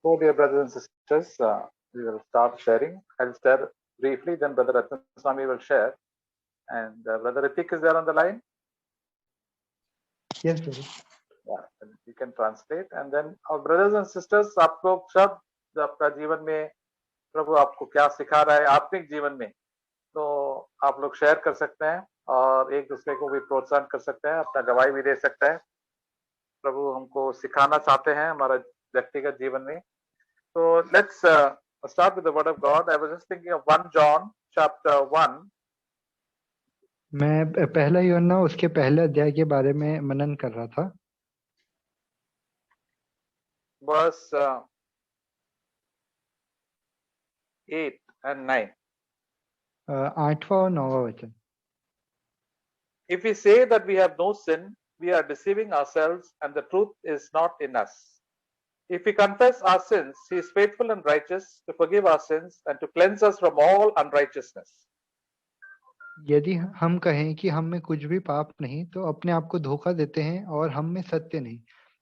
So, dear brothers and sisters, we will start sharing. I'll share briefly, then Brother Ratan Swami will share. And Brother Ritik is there on the line? Yes, brother. Yeah, you can translate. And then our brothers and sisters, आप लोग सब आपका जीवन में प्रभु आपको क्या सिखा रहा है आत्मिक जीवन में, तो आप लोग शेयर कर सकते हैं और एक दूसरे को भी प्रोत्साहन कर सकते हैं, अपना गवाही भी दे सकते हैं। प्रभु हमको सिखाना चाहते हैं हमारा व्यक्तिगत जीवन में। So let's start with the word of God. I was just thinking of 1 John chapter 1. मैं पहला यूहन्ना उसके पहले अध्याय के बारे में मनन कर रहा था। Verse 8 and 9. 8वां और 9वां वचन। If we say that we have no sin, we are deceiving ourselves and the truth is not in us. If we confess our sins, he is faithful and righteous to forgive our sins and to cleanse us from all unrighteousness. यदि हम कहें कि हम में कुछ भी पाप नहीं तो अपने आप को धोखा देते हैं और हम में सत्य नहीं।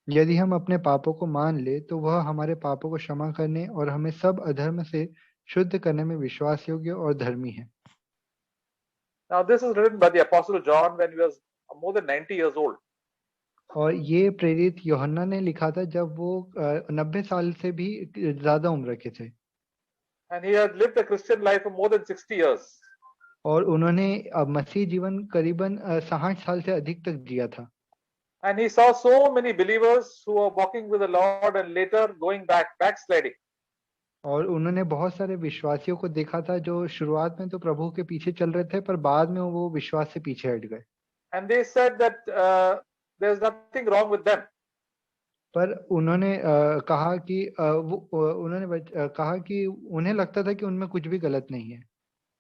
यदि हम अपने पापों को मान ले तो वह हमारे पापों को क्षमा करने और हमें सब अधर्म से शुद्ध करने में विश्वास योग्य और धर्मी है। Now this is written by the Apostle John when he was more than 90 years old. और ये प्रेरित यूहन्ना ने लिखा था जब वो 90 साल से भी ज्यादा उम्र के थे। And he had lived a Christian life for more than 60 years. और उन्होंने मसीह जीवन करीबन 60 साल से अधिक तक जिया था। And he saw so many believers who were walking with the Lord and later going backsliding. और उन्होंने बहुत सारे विश्वासियों को देखा था जो शुरुआत में तो प्रभु के पीछे चल रहे थे पर बाद में वो विश्वास से पीछे हट गए। And they said that there's nothing wrong with them. पर उन्होंने कहा कि उन्हें लगता था कि उनमें कुछ भी गलत नहीं है।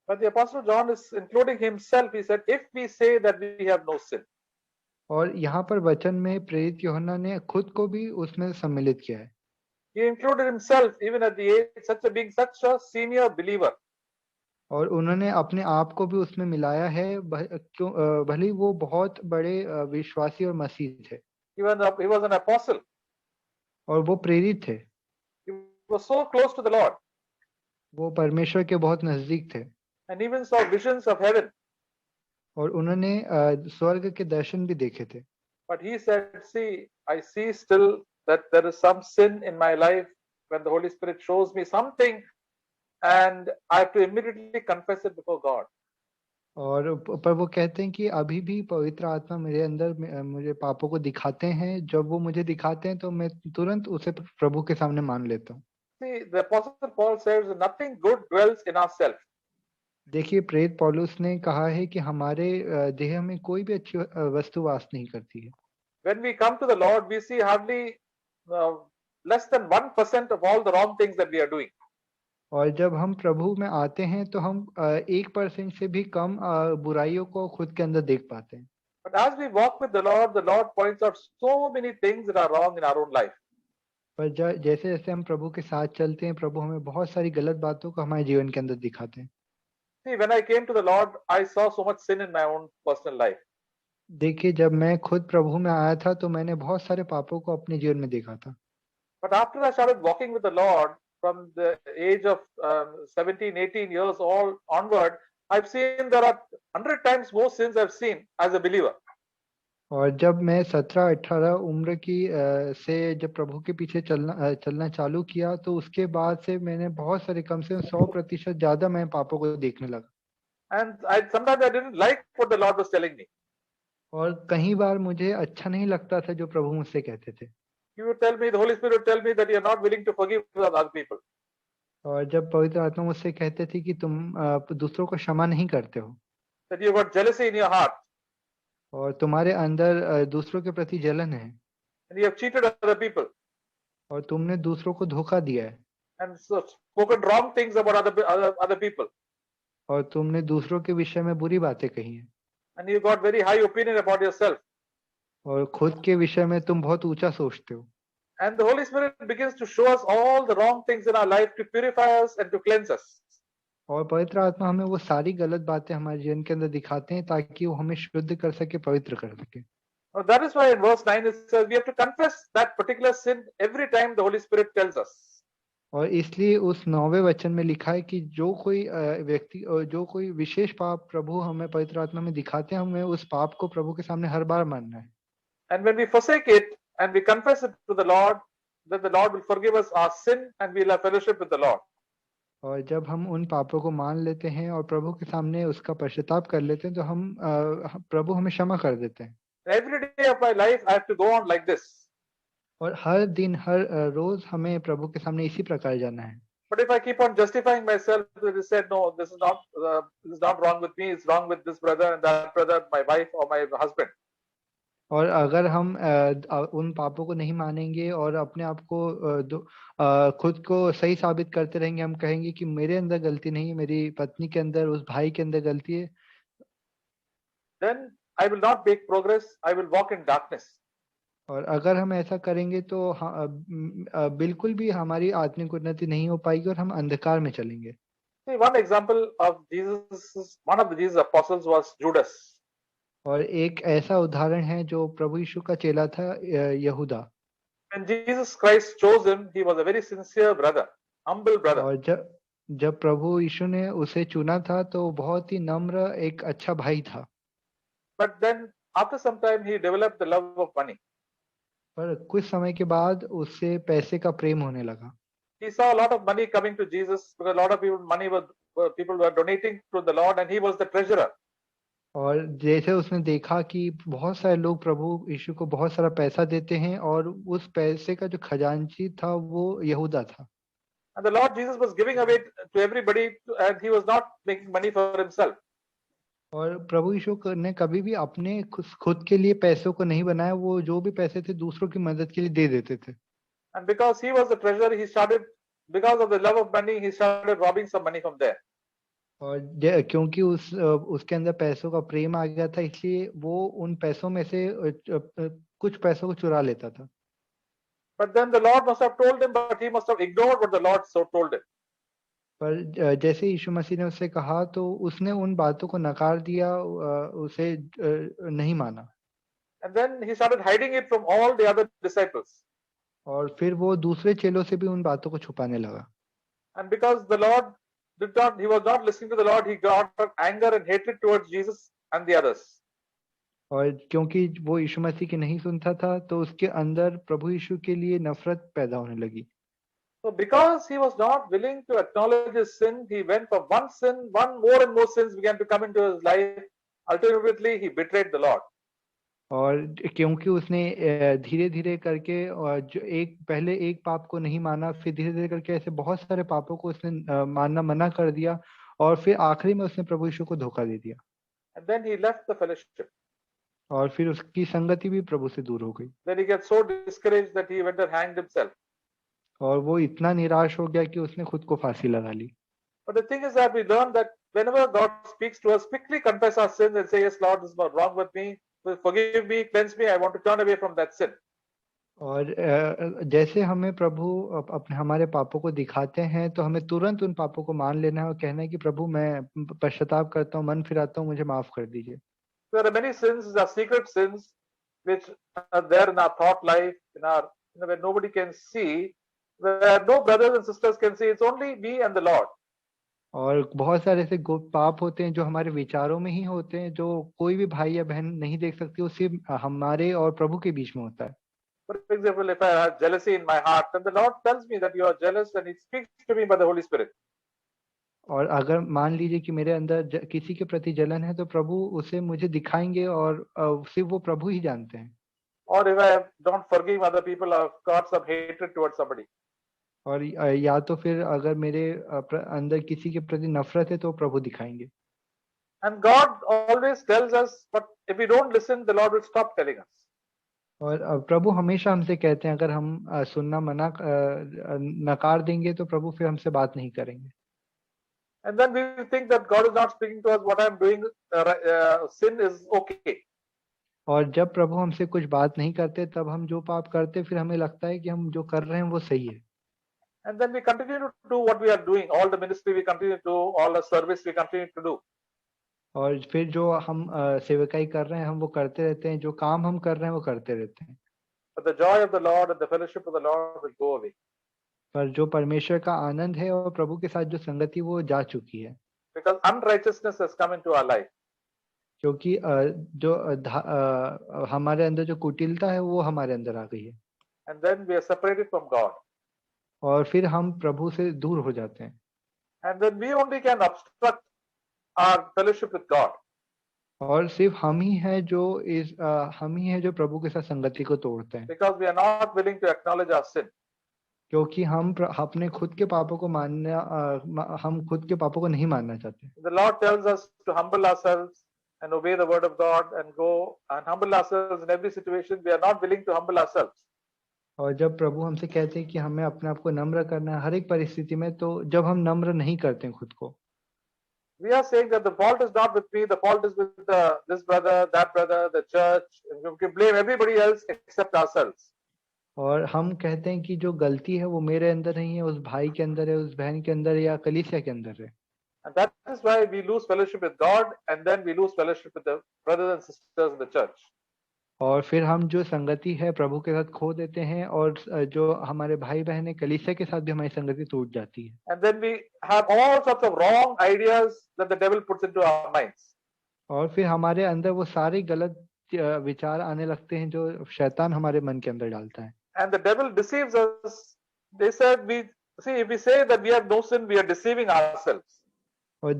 But the Apostle John is including himself. He said, if we say that we have no sin. और यहाँ पर वचन में प्रेरित यूहन्ना ने खुद को भी उसमें सम्मिलित किया है। He included himself even at the age being such a senior believer. और उन्होंने अपने आप को भी उसमें मिलाया है भले वो बहुत बड़े विश्वासी और मसीह थे। He was an apostle. और वो प्रेरित थे। He was so close to the Lord. वो परमेश्वर के बहुत नजदीक थे। And even saw visions of heaven. और उन्होंने स्वर्ग के दर्शन भी देखे थे। But he said, see, I see still that there is some sin in my life when the Holy Spirit shows me something and I have to immediately confess it before God. और पर वो कहते हैं कि अभी भी पवित्र आत्मा मेरे अंदर मुझे पापों को दिखाते हैं। जब वो मुझे दिखाते हैं तो मैं तुरंत उसे प्रभु के सामने मान लेता हूँ। See, the Apostle Paul says nothing good dwells in ourselves. देखिए प्रेरित पौलुस ने कहा है कि हमारे देह में कोई भी अच्छी वस्तु वास नहीं करती है। When we come to the Lord, we see hardly less than 1% of all the wrong things that we are doing. और जब हम प्रभु में आते हैं तो हम 1% से भी कम बुराइयों को खुद के अंदर देख पाते हैं। But as we walk with the Lord points out so many things that are wrong in our own life. पर जैसे जैसे हम प्रभु के साथ चलते हैं प्रभु हमें बहुत सारी गलत बातों को हमारे जीवन के अंदर दिखाते हैं। See, when I came to the Lord, I saw so much sin in my own personal life. देखिए जब मैं खुद प्रभु में आया था तो मैंने बहुत सारे पापों को अपने जीवन में देखा था। But after I started walking with the Lord from the age of 17, 18 years all onward, I've seen there are 100 times more sins I've seen as a believer. और जब मैं 17-18 उम्र की से जब प्रभु के पीछे चलना चालू किया तो उसके बाद से मैंने बहुत सारे कम से 100% ज्यादा मैं पापों को देखने लगा। And sometimes I didn't like what the Lord was telling me. और कई बार मुझे अच्छा नहीं लगता था जो प्रभु मुझसे कहते थे। He would tell me, the Holy Spirit would tell me that you are not willing to forgive other people. और जब पवित्र आत्मा मुझसे कहते थे कि तुम दूसरों को क्षमा नहीं करते हो। That you have got jealousy in your heart. और तुम्हारे अंदर दूसरों के प्रति जलन है। And you have cheated other people. और तुमने दूसरों को धोखा दिया है। And so spoken wrong things about other people. और तुमने दूसरों के विषय में बुरी बातें कही हैं। And you got very high opinion about yourself. और खुद के विषय में तुम बहुत ऊंचा सोचते हो। And the Holy Spirit begins to show us all the wrong things in our life to purify us and to cleanse us. और पवित्र आत्मा हमें वो सारी गलत बातें हमारे जीवन के अंदर दिखाते हैं ताकि वो हमें शुद्ध कर सके, पवित्र कर सके। That is why in verse 9 it says we have to confess that particular sin every time the Holy Spirit tells us. और इसलिए उस 9वें वचन में लिखा है कि जो कोई व्यक्ति जो कोई विशेष पाप प्रभु हमें पवित्र आत्मा में दिखाते हैं, हमें उस पाप को प्रभु के सामने हर बार मानना है। And when we forsake it and we confess it to the Lord, then the Lord will forgive us our sin and we'll have fellowship with the Lord. और जब हम उन पापों को मान लेते हैं और प्रभु के सामने उसका पश्चाताप कर लेते हैं, तो प्रभु हमें क्षमा कर देते हैं। Every day of my life, I have to go on like this. और हर दिन हर रोज हमें प्रभु के सामने इसी प्रकार जाना है। But if I keep on justifying myself, that is said, no, this is not wrong with me. It's wrong with this brother and that brother, my wife or my husband. और अगर हम उन पापों को नहीं मानेंगे और अपने आप को खुद को सही साबित करते रहेंगे, हम कहेंगे कि मेरे अंदर गलती नहीं है, मेरी पत्नी के अंदर, उस भाई के अंदर गलती है, then I will not make progress. I will walk in darkness. और अगर हम ऐसा करेंगे तो बिल्कुल भी हमारी आत्मिक उन्नति नहीं हो पाएगी और हम अंधकार में चलेंगे। See, one example of Jesus, one of the Jesus apostles was Judas. और एक ऐसा उदाहरण है जो प्रभु यीशु का चेला था, यहूदा। When Jesus Christ chose him, he was a very sincere brother, humble brother. और जब प्रभु यीशु ने उसे चुना था तो बहुत ही नम्र एक अच्छा भाई था। But then after some time he developed the love of money. पर कुछ समय के बाद उससे पैसे का प्रेम होने लगा। He saw a lot of money coming to Jesus because a lot of people were donating to the Lord and he was the treasurer. और जैसे उसने देखा कि बहुत सारे लोग प्रभु यीशु को बहुत सारा पैसा देते हैं और उस पैसे का जो खजांची था वो यहूदा था। And the Lord Jesus was giving away to everybody and he was not making money for himself. और प्रभु यीशु ने कभी भी अपने खुद के लिए पैसों को नहीं बनाया, वो जो भी पैसे थे दूसरों की मदद के लिए दे देते थे। And because he was the treasurer, because of the love of money, he started robbing some money from there. और क्योंकि उसके अंदर पैसों का प्रेम आ गया था, इसलिए वो उन पैसों में से कुछ पैसों को चुरा लेता था। But then the Lord must have told him, but he must have ignored what the Lord so told him. पर जैसे यीशु मसीह ने उससे कहा तो उसने उन बातों को नकार दिया, उसे नहीं माना। And then he started hiding it from all the other disciples. और फिर वो दूसरे चेलों से भी उन बातों को छुपाने लगा। And because the Lord he was not listening to the Lord, he got anger and hatred towards Jesus and the others. और क्योंकि वो यीशु मसीह की नहीं सुनता था तो उसके अंदर प्रभु यीशु के लिए नफरत पैदा होने लगी। So because he was not willing to acknowledge his sin, he went for one sin, one more and more sins began to come into his life. Ultimately, he betrayed the Lord. और क्योंकि उसने धीरे धीरे करके और जो पहले एक पाप को नहीं माना, फिर धीरे धीरे करके ऐसे बहुत सारे पापों को उसने मानना मना कर दिया और फिर आखिरी में उसने प्रभु यीशु को धोखा दे दिया। And then he left the fellowship. और फिर उसकी संगति भी प्रभु से दूर हो गई। Then he gets so discouraged that he went and hanged himself. और वो इतना निराश हो गया कि उसने खुद को फांसी लगा ली। But the thing is that we learn that whenever God speaks to us, quickly confess our sins and say, yes, Lord, this is not wrong with me. Forgive me, cleanse me. I want to turn away from that sin. और जैसे हमें प्रभु अपने हमारे पापों को दिखाते हैं तो हमें तुरंत उन पापों को मान लेना है और कहना है कि प्रभु मैं पश्चाताप करता हूँ, मन फिराता हूँ, मुझे माफ कर दीजिए। There are many sins, there are secret sins which are there in our thought life, where nobody can see, where no brothers and sisters can see. It's only me and the Lord. और बहुत सारे ऐसे पाप होते हैं जो हमारे विचारों में ही होते हैं, जो कोई भी भाई या बहन नहीं देख सकती, वो सिर्फ हमारे और प्रभु के बीच में होता है। For example, if I have jealousy in my heart, then the Lord tells me that you are jealous and He speaks to me by the Holy Spirit. और अगर मान लीजिए कि मेरे अंदर किसी के प्रति जलन है तो प्रभु उसे मुझे दिखाएंगे और सिर्फ वो प्रभु ही जानते हैं। Or if I don't forgive other people, I've got some hatred towards somebody. और या तो फिर अगर मेरे अंदर किसी के प्रति नफरत है तो प्रभु दिखाएंगे। And God always tells us, but if we don't listen, the Lord will stop telling us. और प्रभु हमेशा हमसे कहते हैं, अगर हम सुनना नकार देंगे तो प्रभु फिर हमसे बात नहीं करेंगे। And then we think that God is not speaking to us. What I'm doing, sin is okay. और जब प्रभु हमसे कुछ बात नहीं करते तब हम जो पाप करते फिर हमें लगता है कि हम जो कर रहे हैं वो सही है। And then we continue to do what we are doing. All the ministry we continue to do, all the service we continue to do. और फिर जो हम सेवकाई कर रहे हैं हम वो करते रहते हैं, जो काम हम कर रहे हैं वो करते रहते हैं। But the joy of the Lord and the fellowship of the Lord will go away. पर जो परमेश्वर का आनंद है और प्रभु के साथ जो संगति वो जा चुकी है, because unrighteousness has come into our life. क्योंकि हमारे अंदर जो कुटिलता है वो हमारे अंदर आ गई है, And then we are separated from God. और फिर हम प्रभु से दूर हो जाते हैं, And then we only can obstruct our fellowship with God. और सिर्फ हम ही हैं जो प्रभु के साथ संगति को तोड़ते हैं, Because we are not willing to acknowledge our sin. क्योंकि अपने खुद के पापों को हम खुद के पापों को नहीं मानना चाहते। The Lord tells us to humble ourselves and obey the word of God and go and humble ourselves in every situation. We are not willing to humble ourselves. और जब प्रभु हमसे कहते हैं कि हमें अपने आप को नम्र करना है हर एक परिस्थिति में, तो जब हम नम्र नहीं करते खुद को, We are saying that the fault is not with me, the fault is with this brother, that brother, the church. And we can blame everybody else except ourselves. और हम कहते हैं कि जो गलती है वो मेरे अंदर नहीं है, उस भाई के अंदर है, उस बहन के अंदर है, या कलीसिया के अंदर है। And that is why we lose fellowship with God, and then we lose fellowship with the brothers and sisters in the church. और फिर हम जो संगति है प्रभु के साथ खो देते हैं, और जो हमारे भाई बहन है कलीसिया के साथ भी हमारी संगति टूट जाती है। And then we have all sorts of wrong ideas that the devil puts into our minds. और फिर हमारे अंदर वो सारे गलत विचार आने लगते हैं जो शैतान हमारे मन के अंदर डालता है। And the devil deceives us. They said, if we say that we have no sin, we are deceiving ourselves. और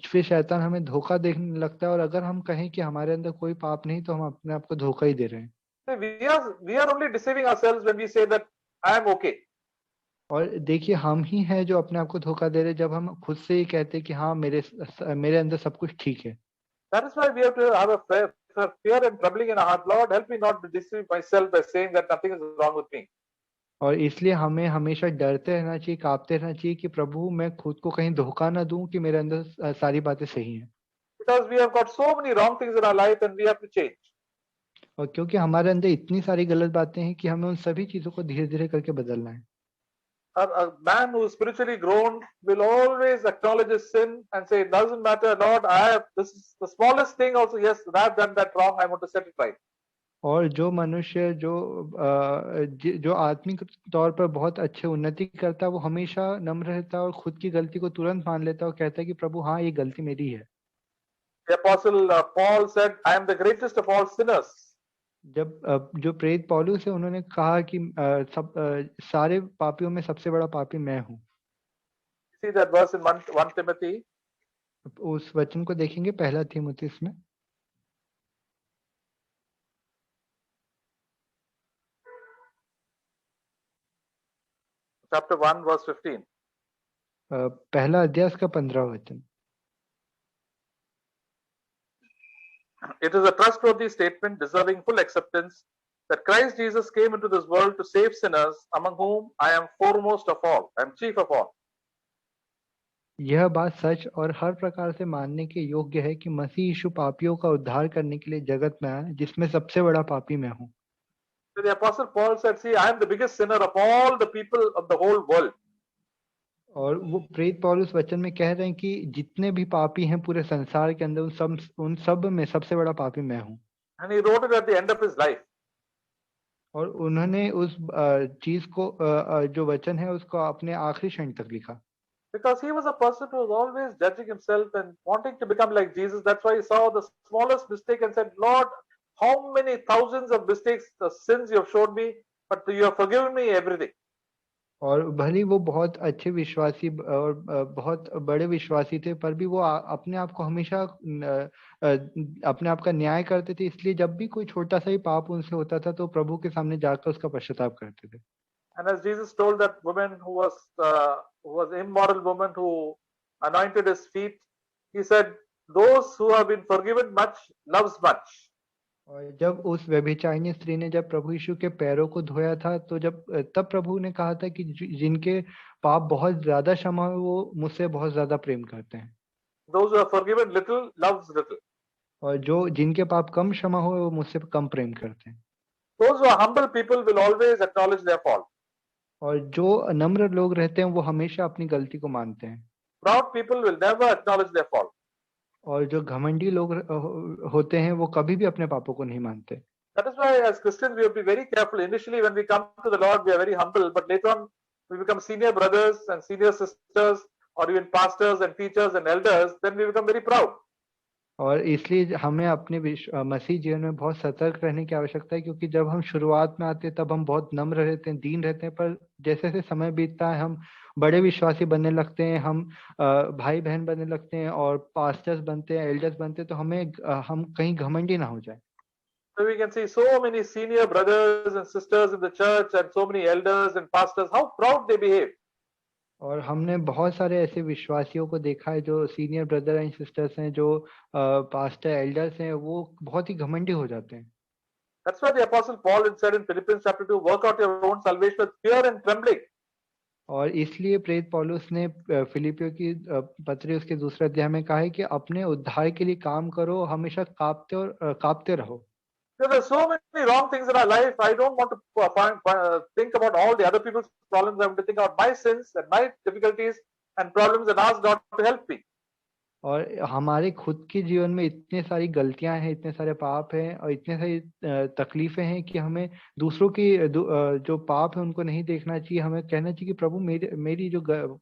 फिर शैतान हमें धोखा देने लगता है, और अगर हम कहें कि हमारे अंदर कोई पाप नहीं, तो हम अपने आप को धोखा ही दे रहे हैं। So we are only deceiving ourselves when we say that I am okay. और देखिए, हम ही हैं जो अपने आप को धोखा दे रहे हैं जब हम खुद से ही कहते हैं कि हाँ मेरे अंदर सब कुछ ठीक है। That is why we have to have a fear and troubling in our heart. Lord, help me not to deceive myself by saying that nothing is wrong with me. और इसलिए हमें हमेशा डरते रहना चाहिए, कांपते रहना चाहिए कि प्रभु मैं खुद को कहीं धोखा ना दूं कि मेरे अंदर सारी बातें सही हैं। Because we have got so many wrong things in our life and we have to change. और क्योंकि हमारे अंदर इतनी सारी गलत बातें हैं कि हमें उन सभी चीजों को धीरे धीरे करके बदलना है। A man who is spiritually grown will always acknowledge his sin and say, it doesn't matter, Lord, this is the smallest thing also, yes, I have done that wrong, I want to set it right. और जो मनुष्य जो आत्मिक तौर पर बहुत अच्छे उन्नति करता है, वो हमेशा नम्र रहता है और खुद की गलती को तुरंत मान लेता है और कहता है कि प्रभु हाँ, ये गलती मेरी है। The apostle Paul said, I am the greatest of all sinners. जब जो प्रेरित पौलुस है, उन्होंने कहा कि सारे पापियों में सबसे बड़ा पापी मैं हूँ। See that verse in 1 Timothy. उस वचन को देखेंगे पहला तीमुथियुस में Chapter 1 verse 15. पहला अध्याय का 15 वचन। It is a trustworthy statement deserving full acceptance that Christ Jesus came into this world to save sinners, among whom I am foremost of all, I am chief of all. यह बात सच और हर प्रकार से मानने के योग्य है कि मसीह यीशु पापियों का उद्धार करने के लिए जगत में आया, जिसमें सबसे बड़ा पापी मैं हूँ। So the apostle Paul said, see, I am the biggest sinner of all the people of the whole world. और वो प्रेरित पौलुस वचन में कह रहे हैं कि जितने भी पापी हैं पूरे संसार के अंदर, उन सब में सबसे बड़ा पापी मैं हूँ। And he wrote it at the end of his life. और उन्होंने उस चीज को जो वचन है उसको अपने आखिरी क्षण तक लिखा। Because he was a person who was always judging himself and wanting to become like Jesus. That's why he saw the smallest mistake and said, Lord, how many thousands of mistakes, the sins you have showed me, but you have forgiven me everything. और भले वो बहुत अच्छे विश्वासी और बहुत बड़े विश्वासी थे, पर भी वो अपने आप को हमेशा अपने आप का न्याय करते थे। इसलिए जब भी कोई छोटा सा ही पाप उनसे होता था तो प्रभु के सामने जाकर उसका पश्चाताप करते थे। And as Jesus told that woman who was immoral woman who anointed his feet, he said, those who have been forgiven much loves much. और जब उस व्यभिचारिणी स्त्री ने जब प्रभु यीशु के पैरों को धोया था, तो तब प्रभु ने कहा था कि जिनके पाप बहुत ज्यादा क्षमा हुए वो मुझसे बहुत ज्यादा प्रेम करते हैं। Those who are forgiven little loves little. और जो जिनके पाप कम क्षमा हुए वो मुझसे कम प्रेम करते हैं। Those who are humble people will always acknowledge their fault. और जो नम्र लोग रहते हैं वो हमेशा अपनी गलती को मानते हैं। Proud people will never acknowledge their fault. और जो घमंडी लोग होते हैं वो कभी भी अपने पापों को नहीं मानते। That is why as Christians we have to be very careful. Initially when we come to the Lord we are very humble, but later on we become senior brothers and senior sisters, or even pastors and teachers and elders, then we become very proud. और इसलिए हमें अपने मसीह जीवन में बहुत सतर्क रहने की आवश्यकता है, क्योंकि जब हम शुरुआत में आते हैं तब हम बहुत नम्र रहते हैं, दीन रहते हैं, पर जैसे जैसे समय बीतता है हम बड़े विश्वासी बनने लगते हैं, हम भाई बहन बनने लगते हैं और पास्टर्स बनते हैं, एल्डर्स बनते हैं, तो हम कहीं घमंडी ना हो जाए. So we can see so many senior brothers and sisters in the church and so many elders and pastors, how proud they behave. और हमने बहुत सारे ऐसे विश्वासियों को देखा है जो सीनियर ब्रदर एंड सिस्टर्स हैं, जो पास्टर एल्डर्स हैं, वो बहुत ही घमंडी हो जाते हैं. That's why the apostle Paul said in Philippians chapter 2, work out your own salvation with fear and trembling. और इसलिए प्रेरित पौलुस ने फिलिपियों की पत्री उसके दूसरे अध्याय में कहा है कि अपने उद्धार के लिए काम करो, हमेशा कांपते रहो. There are so many wrong things in our life. I don't want to think about all the other people's problems. I want to think about my sins and my difficulties and problems and ask God to help me. और हमारे खुद के जीवन में इतने सारी गलतियां हैं, इतने सारे पाप हैं और इतने सारी तकलीफें हैं कि हमें दूसरों की जो पाप है उनको नहीं देखना चाहिए. हमें कहना चाहिए कि प्रभु मेरी जो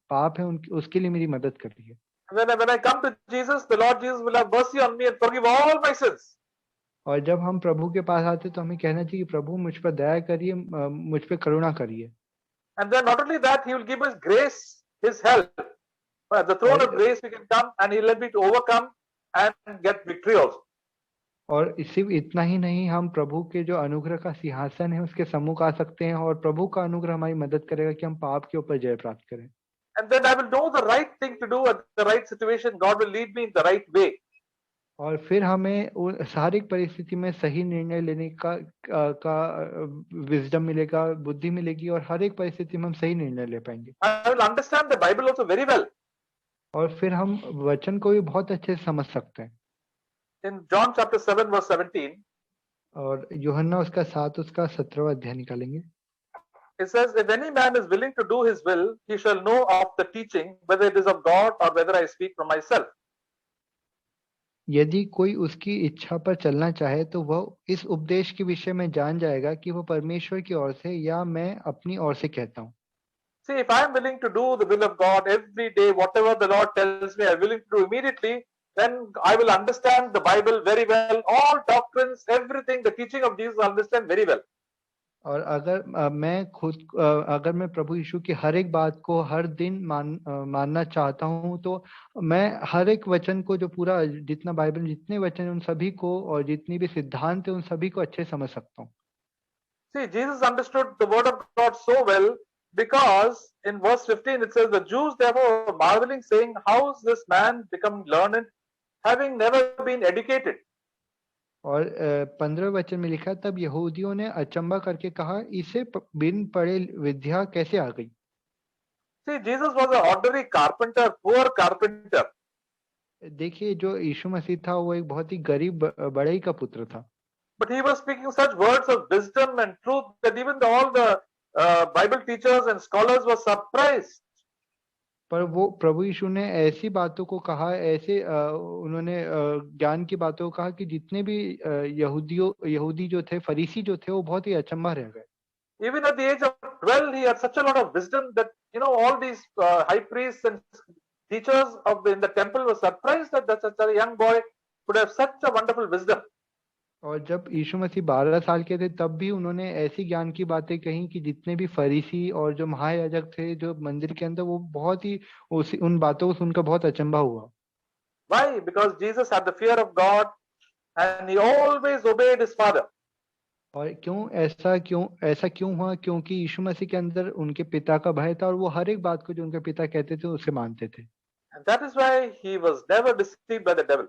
पाप है उसके लिए मेरी मदद करिए. When I come to Jesus, the Lord Jesus will have mercy on me and forgive all my sins. और जब हम प्रभु के पास आते तो हमें कहना चाहिए कि प्रभु मुझ पर दया करिए, मुझ पर करुणा करिए. And then not only that, He will give us grace, His help. At the throne of grace we can come and He'll help me to overcome and get victory also. और सिर्फ इतना ही नहीं, हम प्रभु के जो अनुग्रह का सिंहासन है उसके सम्मुख आ सकते हैं और प्रभु का अनुग्रह हमारी मदद करेगा कि हम पाप के ऊपर जय प्राप्त करें. And then I will know the right thing to do at the right situation. God will lead me in the right way. और फिर हमें हर एक परिस्थिति में सही निर्णय लेने का विजडम मिलेगा, बुद्धि मिलेगी और हर एक परिस्थिति में हम सही निर्णय ले पाएंगे. I will understand the Bible also very well. और फिर हम वचन को भी बहुत अच्छे से समझ सकते हैं. In John chapter 7 verse 17, और यूहन्ना उसका 7 उसका 17वां अध्याय निकालेंगे. it says, if any man is willing to do his will, he shall know of the teaching, whether it is of God or whether I speak from myself. यदि कोई उसकी इच्छा पर चलना चाहे तो वह इस उपदेश के विषय में जान जाएगा कि वह परमेश्वर की ओर से या मैं अपनी ओर से कहता हूँ. See, if I am willing to do the will of God every day, whatever the Lord tells me, I am willing to do immediately, then I will understand the Bible very well. All doctrines, everything, the teaching of Jesus, I understand very well. और अगर मैं प्रभु यीशु की हर एक बात को हर दिन मानना चाहता हूँ तो मैं हर एक वचन को, जो पूरा जितना बाइबल जितने वचन हैं उन सभी को और जितनी भी सिद्धांत है उन सभी को अच्छे समझ सकता हूँ. See, Jesus understood the word of God so well because in verse 15 it says, the Jews therefore were marveling, saying, how is this man become learned, having never been educated? और 15 वचन में लिखा, तब यहूदियों ने अचंबा करके कहा, इसे बिन पढ़े विद्या कैसे आ गई. See, Jesus was an ordinary carpenter, poor carpenter. देखिए, जो यीशु मसीह था वो एक बहुत ही गरीब बढ़ई का पुत्र था. But he was speaking such words of wisdom and truth that even all the Bible teachers and scholars were surprised. पर वो प्रभु यीशु ने ऐसी बातों को कहा, ऐसे उन्होंने ज्ञान की बातों को कहा कि जितने भी यहूदी जो थे, फरीसी जो थे, वो बहुत ही अचंभा रह गए. Even at the age of 12, he had such a lot of wisdom that all these high priests and teachers in the temple were surprised that such a young boy could have such a wonderful wisdom. और जब यीशु मसीह 12 साल के थे तब भी उन्होंने ऐसी ज्ञान की बातें कही कि जितने भी फरीसी और जो महायाजक थे जो मंदिर के अंदर, वो बहुत ही उन बातों को सुनकर बहुत अचंभा हुआ. Why? Because Jesus had the fear of God and he always obeyed his father. और ऐसा क्यों हुआ? क्योंकि यीशु मसीह के अंदर उनके पिता का भय था और वो हर एक बात को जो उनके पिता कहते थे उसे मानते थे. And that is why he was never deceived by the devil.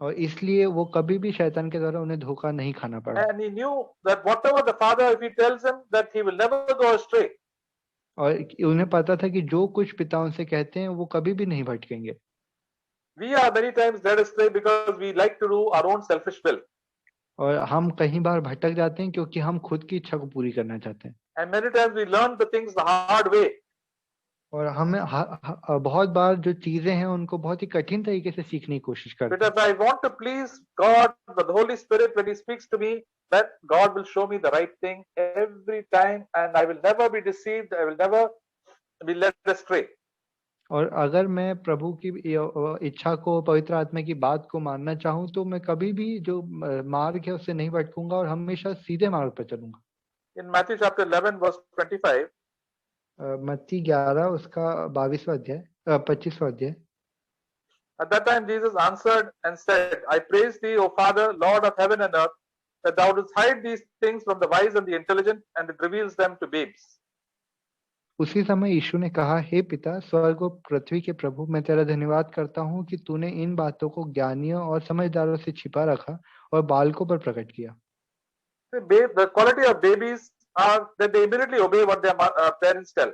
और इसलिए वो कभी भी शैतान के द्वारा उन्हें धोखा नहीं खाना पड़ा. And he knew that whatever the father, if he tells him, that he will never go astray. और उन्हें पता था कि जो कुछ पिता उनसे कहते हैं वो कभी भी नहीं भटकेंगे. We are many times led astray because we like to do our own selfish will. और हम कई बार भटक जाते हैं क्योंकि हम खुद की इच्छा को पूरी करना चाहते हैं. And many times we learn the things the hard way. और हमें बहुत बार जो चीजें हैं उनको बहुत ही कठिन तरीके से सीखने की कोशिश करते हैं. But if I want to please God, the Holy Spirit, when He speaks to me, that God will show me the right thing every time, and I will never be deceived. I will never be led astray. और अगर मैं प्रभु की इच्छा को, पवित्र आत्मा की बात को मानना चाहूँ तो मैं कभी भी जो मार्ग है उससे नहीं भटकूंगा और हमेशा सीधे मार्ग पर चलूंगा। In Matthew chapter 11 verse 25, मत्ती 11 उसका 22वां अध्याय 25वां अध्याय। at that time Jesus answered and said, I praise thee, O Father, Lord of heaven and earth, that thou dost hide these things from the wise and the intelligent, and it reveals them to babes. उसी समय यीशु ने कहा, हे पिता, स्वर्ग और पृथ्वी के प्रभु, मैं तेरा धन्यवाद करता हूँ कि तूने इन बातों को ज्ञानियों और समझदारों से छिपा रखा और बालकों पर प्रकट किया। The quality of babies are that they immediately obey what their parents tell.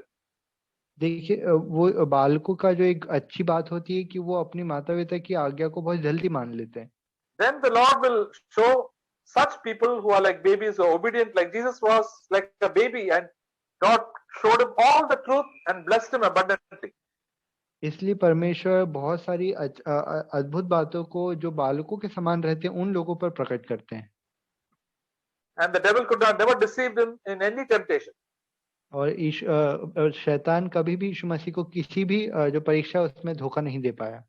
देखिए, वो बालकों का जो एक अच्छी बात होती है कि वो अपनी माता पिता की आज्ञा को बहुत जल्दी मान लेते हैं। Then the Lord will show such people who are like babies, who are obedient, like Jesus was like a baby, and God showed him all the truth and blessed him abundantly. इसलिए परमेश्वर बहुत सारी अद्भुत बातों को जो बालकों के समान रहते हैं उन लोगों पर प्रकट करते हैं। And the devil could not never deceive him in any temptation. और शैतान कभी भी यीशु मसीह को किसी भी जो परीक्षा उसमें धोखा नहीं दे पाया।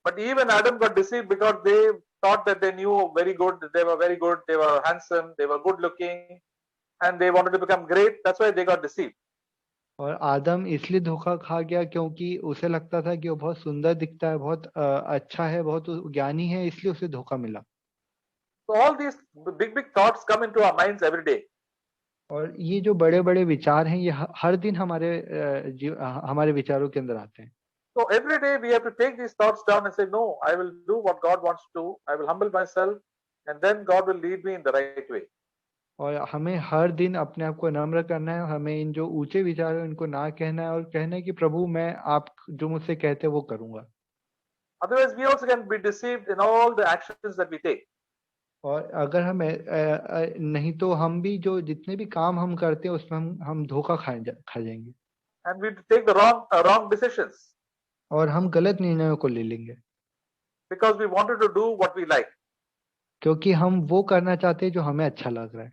But even Adam got deceived because they thought that they knew very good, they were very good, they were handsome, they were good looking, and they wanted to become great. That's why they got deceived. और आदम इसलिए धोखा खा गया क्योंकि उसे लगता था कि वो बहुत सुंदर दिखता है, बहुत अच्छा है, बहुत ज्ञानी है, इसलिए उसे धोखा मिला। So all these big thoughts come into our minds every day. और ये जो बड़े बड़े विचार हैं ये हर दिन हमारे विचारों के अंदर आते हैं। So every day we have to take these thoughts down and say, no, I will do what God wants to do. I will humble myself, and then God will lead me in the right way. और हमें हर दिन अपने आप को नम्र करना है, हमें इन जो ऊंचे विचार हैं उनको ना कहना है और कहना है कि प्रभु मैं आप जो मुझसे कहते हैं वो करूंगा। Otherwise, we also can be deceived in all the actions that we take. और अगर हम नहीं तो हम भी जो जितने भी काम हम करते हैं उसमें हम धोखा खा जाएंगे। And we take the wrong decisions. और हम गलत निर्णयों को ले लेंगे। Because we wanted to do what we like. क्योंकि हम वो करना चाहते हैं जो हमें अच्छा लग रहा है।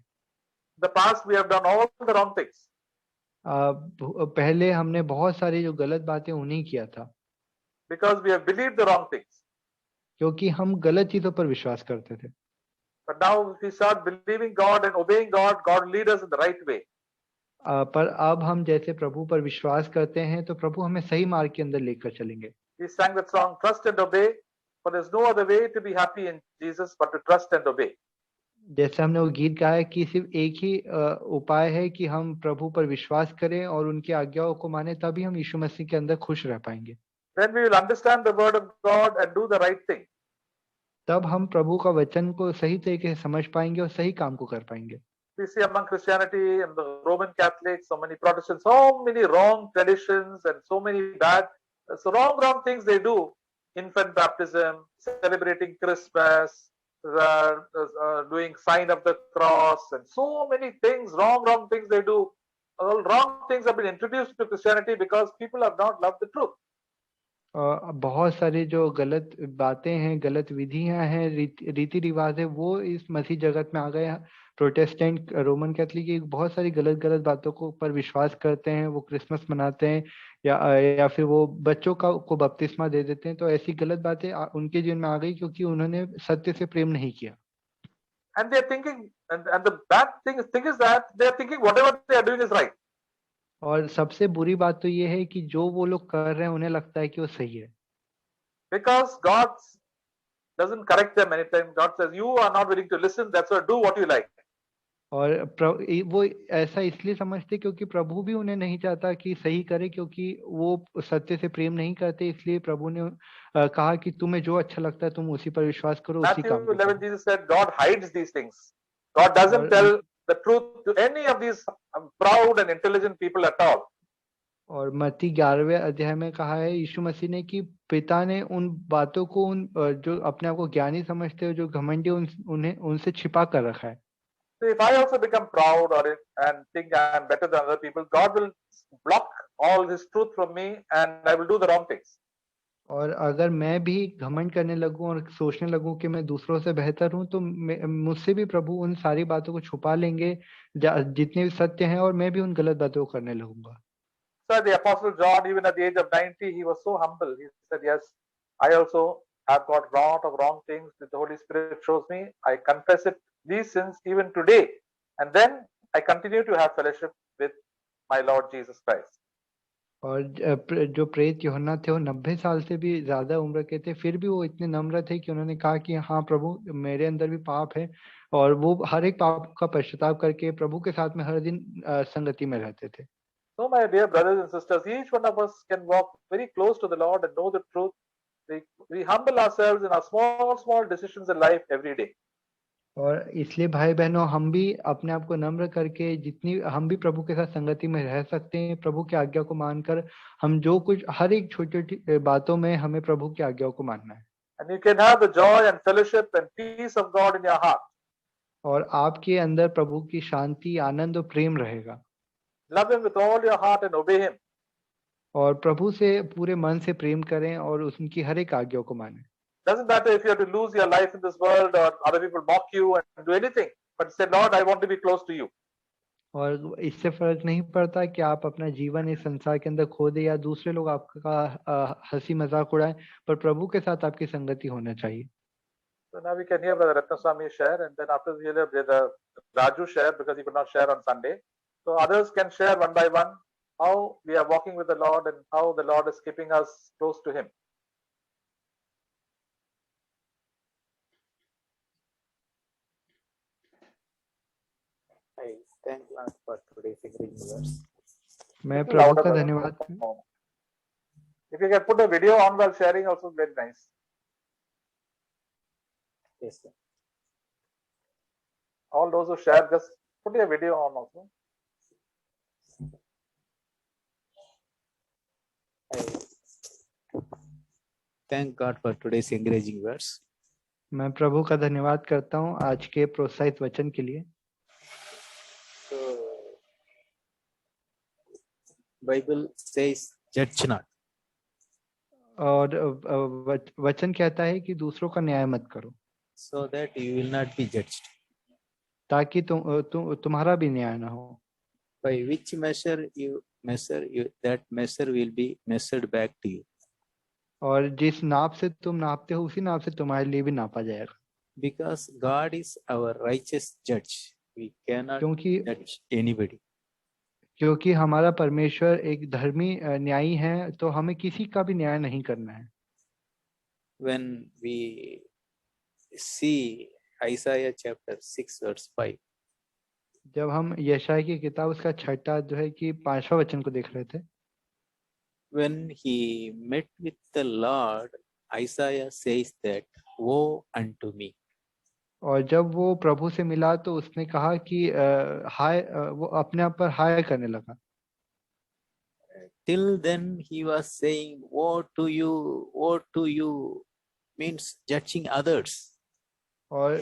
The past we have done all the wrong things. पहले हमने बहुत सारी जो गलत बातें उन्हीं किया था। Because we have believed the wrong things. क्योंकि हम गलत चीजों पर विश्वास करते थे। But now if we start believing God and obeying God, God will lead us in the right way. पर अब हम जैसे प्रभु पर विश्वास करते हैं तो प्रभु हमें सही मार्ग के अंदर लेकर चलेंगे। We sang that song, Trust and Obey, for there's no other way to be happy in Jesus but to trust and obey. जैसे हमने वो गीत गाया कि सिर्फ एक ही उपाय है कि हम प्रभु पर विश्वास करें और उनकी आज्ञाओं को माने, तभी हम यीशु मसीह के अंदर खुश रह पाएंगे। Then we will understand the word of God and do the right thing. तब हम प्रभु का वचन को सही तरीके से समझ पाएंगे और सही काम को कर पाएंगे। We see among Christianity and the Roman Catholics, so many Protestants, so many wrong traditions and so many wrong things they do. Infant baptism, celebrating Christmas, doing sign of the cross, and so many things, wrong things they do. All wrong things have been introduced to Christianity because people have not loved the truth. बहुत सारी जो गलत बातें हैं, गलत विधियां हैं, रीति रिवाज है, वो इस मसीह जगत में आ गए हैं। प्रोटेस्टेंट, रोमन कैथोलिक बहुत सारी गलत बातों को पर विश्वास करते हैं। वो क्रिसमस मनाते हैं या फिर वो बच्चों को बपतिस्मा दे देते हैं। तो ऐसी गलत बातें उनके जीवन में आ गई क्योंकि उन्होंने सत्य से प्रेम नहीं किया। And they are thinking, and the bad thing is that they are thinking whatever they are doing is right. और सबसे बुरी बात तो ये है कि जो वो लोग कर रहे हैं उन्हें लगता है कि वो सही है। Because God doesn't correct them many times. God says, you are not willing to listen, that's why do what you like. और वो ऐसा इसलिए समझते क्योंकि प्रभु भी उन्हें नहीं चाहता कि सही करे, क्योंकि वो सत्य से प्रेम नहीं करते। इसलिए प्रभु ने कहा कि तुम्हें जो अच्छा लगता है तुम उसी पर विश्वास करो, उसी काम को करो। Jesus said, God hides these things. God doesn't tell the truth to any of these proud and intelligent people at all. और मत्ती 11वें अध्याय में कहा है यीशु मसीह ने कि पिता ने उन बातों को उन जो अपने आप को ज्ञानी समझते हो, जो घमंडी, उन्हें उनसे छिपा कर रखा है। So if I also become proud and think I am better than other people, God will block all His truth from me and I will do the wrong things. और अगर मैं भी घमंड करने लगूं और सोचने लगूं कि मैं दूसरों से बेहतर हूं, तो मुझसे भी प्रभु उन सारी बातों को छुपा लेंगे जितने भी सत्य हैं, और मैं भी उन गलत बातों को करने लगूंगा। So the Apostle John, even at the age of 90, he was so humble. He said, yes, I also have got lot of wrong things that the Holy Spirit shows me. I confess it, these sins even today. And then I continue to have fellowship with my Lord Jesus Christ. और जो प्रेत यूहन्ना थे वो 90 साल से भी ज्यादा उम्र के थे, फिर भी वो इतने नम्र थे कि उन्होंने कहा कि हाँ प्रभु, मेरे अंदर भी पाप है, और वो हर एक पाप का पश्चाताप करके प्रभु के साथ में हर दिन संगति में रहते थे। So, my dear brothers and sisters, each one of us can walk very close to the Lord and know the truth. We humble ourselves in our small decisions in life every day. और इसलिए भाई बहनों, हम भी अपने आप को नम्र करके जितनी हम भी प्रभु के साथ संगति में रह सकते हैं, प्रभु की आज्ञा को मानकर हम जो कुछ हर एक छोटी छोटी बातों में हमें प्रभु की आज्ञाओं को मानना है। And you can have the joy and fellowship and peace of God in your heart. और आपके अंदर प्रभु की शांति, आनंद और प्रेम रहेगा। Love Him with all your heart and obey Him. और प्रभु से पूरे मन से प्रेम करें और उनकी हर एक आज्ञाओं को मानें। Doesn't matter if you have to lose your life in this world or other people mock you and do anything, but say, Lord, I want to be close to you. और इससे फर्क नहीं पड़ता कि आप अपना जीवन इस संसार के अंदर खो दे या दूसरे लोग आपका हंसी मजाक उड़ाएं, पर प्रभु के साथ आपकी संगति होना चाहिए। So now we can hear Brother Ratnaswamy share, and then after we hear Brother Raju share because he could not share on Sunday. So others can share one by one how we are walking with the Lord and how the Lord is keeping us close to Him. I thank God for today's encouraging words. मैं Little प्रभु louder, का brother. धन्यवाद। If you can put a video on while sharing, also very nice. Yes, sir. All those who share, just put a video on also. I thank God for today's encouraging words. मैं प्रभु का धन्यवाद करता हूँ आज के प्रोत्साहित वचन के लिए। So, Bible says, judge not. और वचन कहता है कि दूसरों का न्याय मत करो, so that you will not be judged. ताकि तुम्हारा भी न्याय ना हो। By which measure you measure, that measure will be measured back to you. और जिस नाप से तुम नापते हो, उसी नाप से तुम्हारे लिए भी नापा जाएगा। Because God is our righteous judge, we cannot judge anybody. क्योंकि हमारा परमेश्वर एक धर्मी न्यायी है, तो हमें किसी का भी न्याय नहीं करना है। When we see Isaiah chapter 6 verse 5, जब हम यशाया की किताब उसका 6 जो है कि 5वां वचन को देख रहे थे, when he met with the Lord, Isaiah says that, woe unto me. और जब वो प्रभु से मिला तो उसने कहा कि हाय, वो अपने आप पर हाय करने लगा। Till then he was saying, woe to you, means judging others. और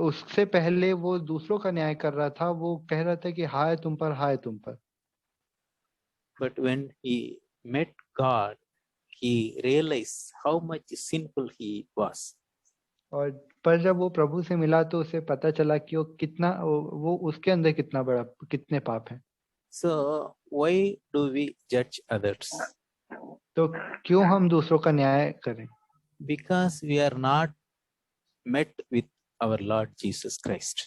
उससे पहले वो दूसरों का न्याय कर रहा था, वो कह रहा था कि हाय तुम पर, हाय तुम पर। But when he met God, he realized how much sinful he was. और पर जब वो प्रभु से मिला तो उसे पता चला कि वो उसके अंदर कितने पाप हैं। So why do we judge others? तो क्यों हम दूसरों का न्याय करें? Because we are not met with our Lord Jesus Christ.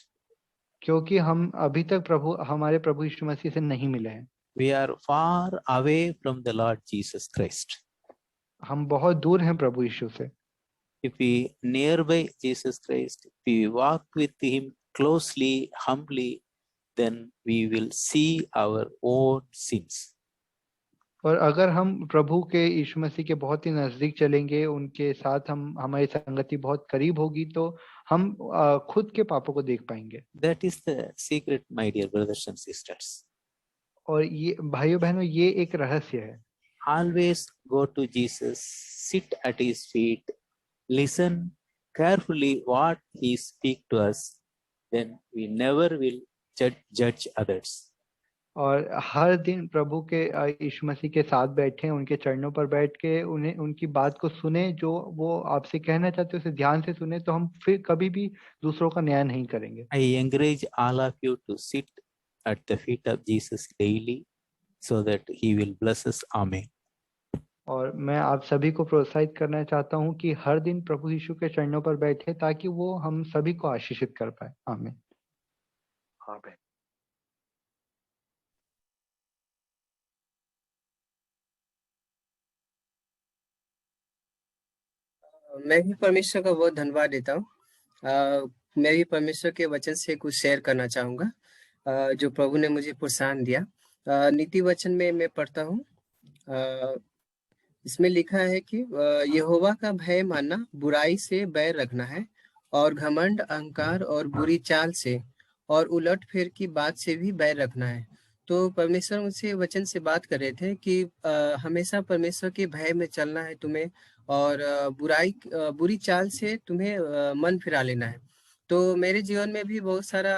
क्योंकि हम अभी तक हमारे प्रभु यीशु मसीह से नहीं मिले हैं। We are far away from the Lord Jesus Christ. हम बहुत दूर हैं प्रभु यीशु से। If we nearby Jesus Christ, if we walk with him closely, humbly, then we will see our own sins. और अगर हम प्रभु के यीशु मसीह के बहुत ही नजदीक चलेंगे, उनके साथ हमारी संगति बहुत करीब होगी, तो हम खुद के पापों को देख पाएंगे। That is the secret, my dear brothers and sisters. और ये भाइयों बहनों, ये एक रहस्य है। Always go to Jesus, sit at his feet, listen carefully what he speaks to us, then we never will judge others. और हर दिन प्रभु के यीशु मसीह के साथ बैठे, उनके चरणों पर बैठ के उन्हें उनकी बात को सुने, जो वो आपसे कहना चाहते हैं उसे ध्यान से सुने, तो हम फिर कभी भी दूसरों का न्याय नहीं करेंगे। I encourage all of you to sit at the feet of Jesus daily so that he will bless us. Amen. और मैं आप सभी को प्रोत्साहित करना चाहता हूँ कि हर दिन प्रभु यीशु के चरणों पर बैठे, ताकि वो हम सभी को आशीषित कर पाए। आमीन। आमीन। मैं भी परमेश्वर का बहुत धन्यवाद देता हूँ। मैं भी परमेश्वर के वचन से कुछ शेयर करना चाहूँगा, जो प्रभु ने मुझे प्रोत्साहन दिया। नीति वचन में मैं पढ़ता हूँ, इसमें लिखा है कि यहोवा का भय मानना बुराई से बैर रखना है, और घमंड, अहंकार और बुरी चाल से और उलट फेर की बात से भी बैर रखना है। तो परमेश्वर मुझसे वचन से बात कर रहे थे कि हमेशा परमेश्वर के भय में चलना है तुम्हें, और बुरी चाल से तुम्हें मन फिरा लेना है। तो मेरे जीवन में भी बहुत सारा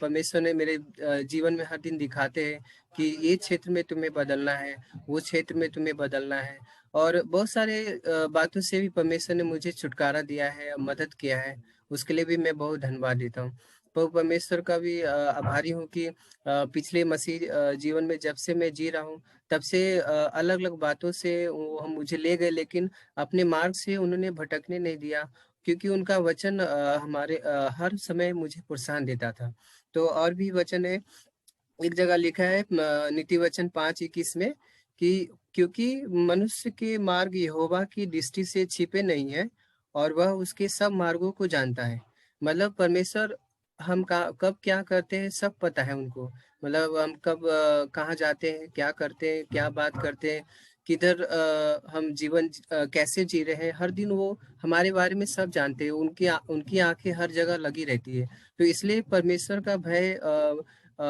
परमेश्वर ने मेरे जीवन में हर दिन दिखाते हैं कि ये क्षेत्र में तुम्हें बदलना है, वो क्षेत्र में तुम्हें बदलना है, और बहुत सारे बातों से भी परमेश्वर ने मुझे छुटकारा दिया है, मदद किया है। उसके लिए भी मैं बहुत धन्यवाद देता हूँ। तो परमेश्वर का भी आभारी हूँ कि पिछले मसीह जीवन में जब से मैं जी रहा हूँ, तब से अलग अलग बातों से वो हम मुझे ले गए, लेकिन अपने मार्ग से उन्होंने भटकने नहीं दिया, क्योंकि उनका वचन हमारे हर समय मुझे प्रोत्साहन देता था। तो और भी वचन है, एक जगह लिखा है नीति वचन 5:21 में कि क्योंकि मनुष्य के मार्ग यहोवा की दृष्टि से छिपे नहीं है, और वह उसके सब मार्गों को जानता है। मतलब परमेश्वर हम कब क्या करते हैं सब पता है उनको। मतलब हम कब कहाँ जाते हैं, क्या करते हैं, क्या बात करते हैं, किधर हम जीवन कैसे जी रहे हैं, हर दिन वो हमारे बारे में सब जानते हैं। उनकी आंखें हर जगह लगी रहती है। तो इसलिए परमेश्वर का भय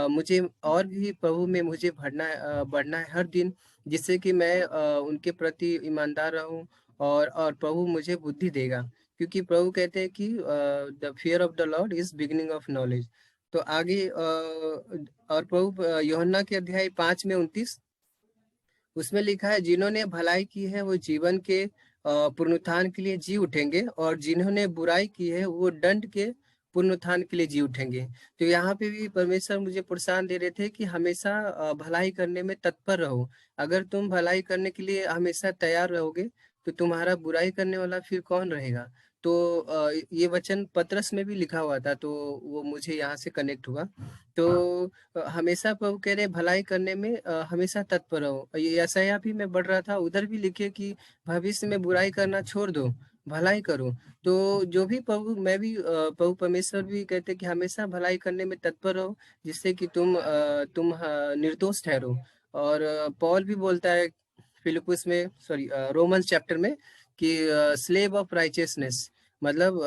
मुझे और भी प्रभु में मुझे बढ़ना है हर दिन, जिससे कि मैं उनके प्रति ईमानदार रहूं, और प्रभु मुझे बुद्धि देगा, क्योंकि प्रभु कहते हैं कि the fear of the Lord is beginning of knowledge. तो आगे और प्रभु यूहन्ना के अध्याय 5:29 उसमें लिखा है, जिन्होंने भलाई की है वो जीवन के पुनरुत्थान के लिए जी उठेंगे, और जिन्होंने बुराई की है वो दंड के पुनरुत्थान के लिए जी उठेंगे। तो यहाँ पे भी परमेश्वर मुझे प्रोत्साहन दे रहे थे कि हमेशा भलाई करने में तत्पर रहो। अगर तुम भलाई करने के लिए हमेशा तैयार रहोगे, तो तुम्हारा बुराई करने वाला फिर कौन रहेगा। तो ये वचन पतरस में भी लिखा हुआ था, तो वो मुझे यहाँ से कनेक्ट हुआ। तो हमेशा प्रभु कह रहे भलाई करने में हमेशा तत्पर रहो। ये यशायाह भी मैं बढ़ रहा था, उधर भी लिखे कि भविष्य में बुराई करना छोड़ दो, भलाई करो। तो जो भी प्रभु मैं भी प्रभु परमेश्वर भी कहते कि हमेशा भलाई करने में तत्पर रहो, जिससे कि तुम निर्दोष ठहरो। और पौल भी बोलता है फिलिप्पुस में, सॉरी रोमन्स चैप्टर में, कि स्लेव ऑफ राइचियसनेस, मतलब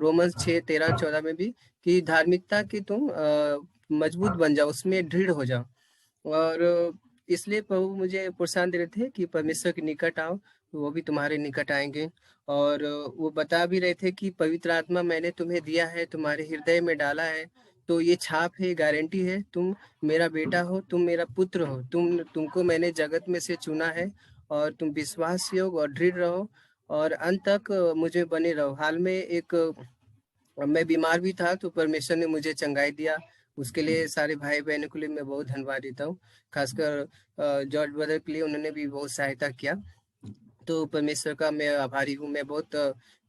रोमन्स 6:13-14 में भी, कि धार्मिकता की तुम मजबूत बन जाओ, उसमें दृढ़ हो जाओ। और इसलिए प्रभु मुझे प्रोत्साहन दे रहे थे कि परमेश्वर के निकट आओ, वो भी तुम्हारे निकट आएंगे। और वो बता भी रहे थे कि पवित्र आत्मा मैंने तुम्हें दिया है, तुम्हारे हृदय में डाला है, तो ये छाप है, गारंटी है, तुम मेरा बेटा हो, तुम मेरा पुत्र हो, तुमको मैंने जगत में से चुना है, और तुम विश्वास योग और दृढ़ रहो, और अंत तक मुझे बने रहो। हाल में मैं बीमार भी था, तो परमेश्वर ने मुझे चंगाई दिया। उसके लिए सारे भाई बहनों के लिए मैं बहुत धन्यवाद देता हूँ, खासकर जॉर्ज ब्रदर के लिए, उन्होंने भी बहुत सहायता किया। तो परमेश्वर का मैं आभारी हूँ। मैं बहुत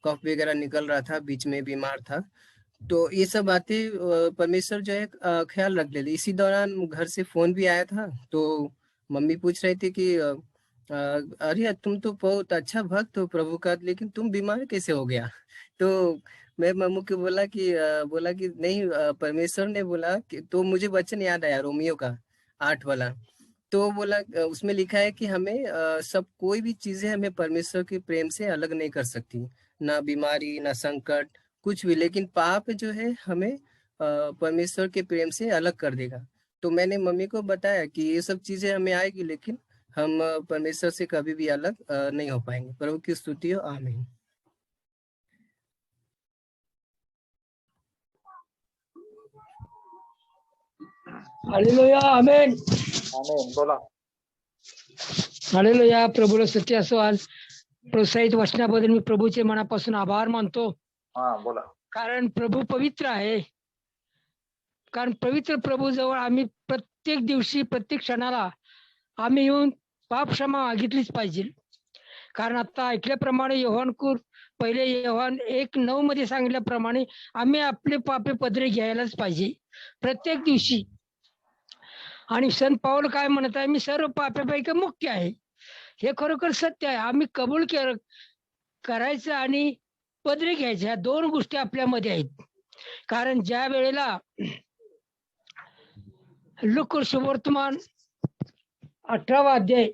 कफ वगैरह निकल रहा था, बीच में बीमार था। तो ये सब बातें परमेश्वर जो है ख्याल रख लेते। इसी दौरान घर से फोन भी आया था, तो मम्मी पूछ रही थी कि अरे तुम तो बहुत अच्छा भक्त हो प्रभु का, लेकिन तुम बीमार कैसे हो गया। तो मैं मम्मू को बोला कि नहीं, परमेश्वर ने बोला कि, तो मुझे वचन याद आया रोमियो का 8 वाला। तो बोला उसमें लिखा है कि हमें सब कोई भी चीजें हमें परमेश्वर के प्रेम से अलग नहीं कर सकती, ना बीमारी, ना संकट, कुछ भी, लेकिन पाप जो है हमें परमेश्वर के प्रेम से अलग कर देगा। तो मैंने मम्मी को बताया कि ये सब चीजें हमें आएगी, लेकिन हम परमेश्वर से कभी भी अलग नहीं हो पाएंगे। प्रभु की स्तुति हो, आमीन। Hallelujah amen. आमीन. बोला. हालेलुया. प्रभूला स्तुती असो. आज प्रोत्साहित वचनाबद्दल मी प्रभूचे मनापासून आभार मानतो. हाँ बोला. कारण प्रभू पवित्र आहे. कारण पवित्र प्रभू जवळ आम्ही प्रत्येक दिवशी प्रत्येक क्षणाला आम्ही येऊन पाप क्षमा मागितलीच पाहिजे. कारण आता ऐकल्याप्रमाणे योहानकूर पहिले योहान 1:9 मध्ये सांगितल्याप्रमाणे आम्ही आपले पापे पदरी घ्यायलाच पाहिजे प्रत्येक दिवशी. आणि संत पाऊल काय म्हणत आहे, मी सर्व पापापैकी मुख्य आहे. हे खरोखर सत्य आहे. आम्ही कबूल करायचं आणि पदरी घ्यायचं, ह्या दोन गोष्टी आपल्यामध्ये आहेत. कारण ज्या वेळेला लूका सुवर्तमान 18वा अध्याय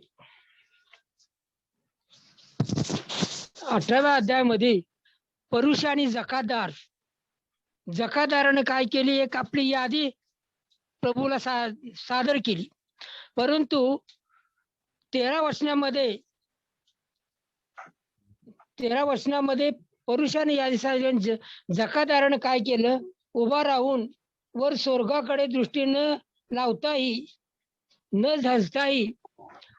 18व्या अध्यायामध्ये परुष आणि जकादाराने काय केली, एक आपली यादी प्रभूला सादर केली. परंतु 13 वचनामध्ये परुषाने यादी सादर, जकादाराने काय केलं, उभा राहून वर स्वर्गाकडे दृष्टी न लावताही न झाजताही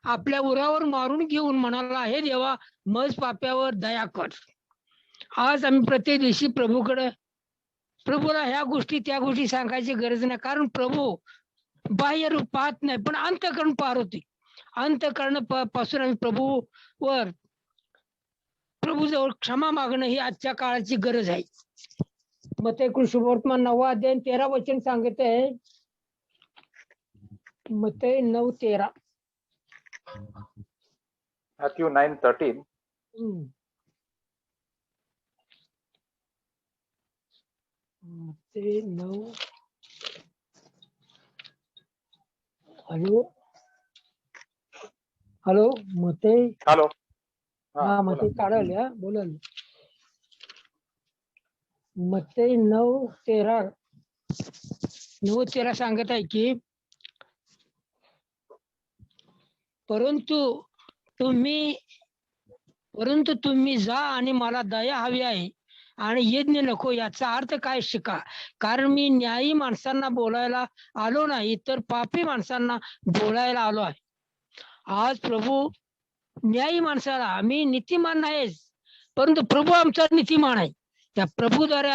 आपल्या उरावर मारून घेऊन म्हणाला, हे देवा मज पाप्यावर दया कर. आज आम्ही प्रत्येक दिवशी प्रभूला ह्या गोष्टी त्या गोष्टी सांगायची गरज नाही. कारण प्रभू बाह्य रूप पाहत नाही, पण अंतःकरण पार होते. अंतःकरण पासून आम्ही प्रभूजवळ क्षमा मागणं ही आजच्या काळाची गरज आहे. मत्तई सुवर्तमान 9वा अध्याय 13 वचन सांगत आहे. मत्तई 9:13. Matthew 9:13. मत्तई 9. हॅलो मत्तई. हॅलो. हा मत्तई काढल या बोलल. मत्तई 9:13 सांगत आहे की, परंतु तुम्ही जा आणि मला दया हवी आहे आणि यज्ञ नको. याचा अर्थ काय शिका. कारण मी न्यायी माणसांना बोलायला आलो नाही, तर पापी माणसांना बोलायला आलो आहे. आज प्रभू न्यायी माणसाला, आम्ही नीतिमान नाहीच, परंतु प्रभू आमचा नीतिमान आहे. त्या प्रभूद्वारे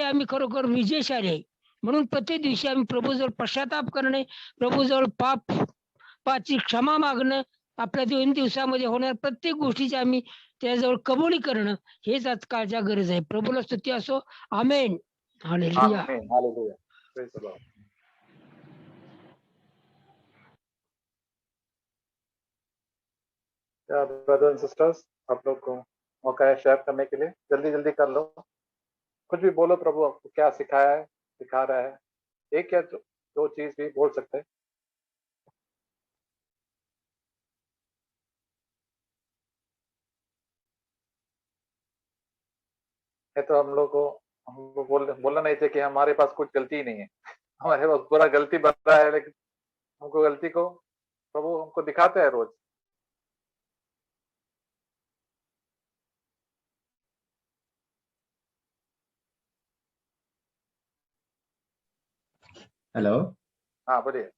आम्ही खरोखर विजयशाली आहे. म्हणून प्रत्येक दिवशी आम्ही प्रभूजवळ पश्चाताप करणे, प्रभूजवळ पापाची क्षमा मागणं, आपल्या 2 दिवसामध्ये होणाऱ्या प्रत्येक गोष्टीची आम्ही त्याजवळ कबुली करणं, हेच आजकालच्या गरज आहे. प्रभूला स्तुती असो. आमेन. हालेलुया. आमीन. Hallelujah. Praise the Lord. Brothers and sisters, आप लोग को मौका है शेयर करने के लिए. जल्दी जल्दी कर लो, कुछ भी बोलो. प्रभु आपको क्या सिखाया है, सिखा रहा है, एक या दो चीज भी बोल सकते हैं. है तो हमको बोलना नहीं चाहिए कि हमारे पास कुछ गलती ही नहीं है. हमारे पास पूरा गलती बन रहा है, लेकिन हमको गलती को प्रभु हमको दिखाते हैं रोज. हेलो. हाँ बोलिए.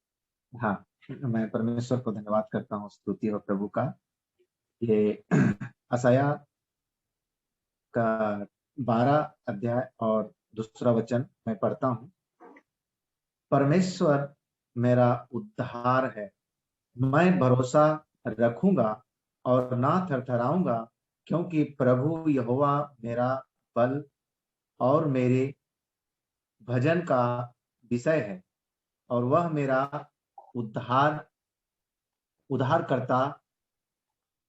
हाँ, मैं परमेश्वर को धन्यवाद करता हूँ, स्तुति हो प्रभु का. ये असाया का 12 अध्याय और 2 वचन मैं पढ़ता हूँ. परमेश्वर मेरा उद्धार है, मैं भरोसा रखूंगा और ना थरथराऊंगा, क्योंकि प्रभु यहोवा मेरा बल और मेरे भजन का विषय है और वह मेरा उद्धार करता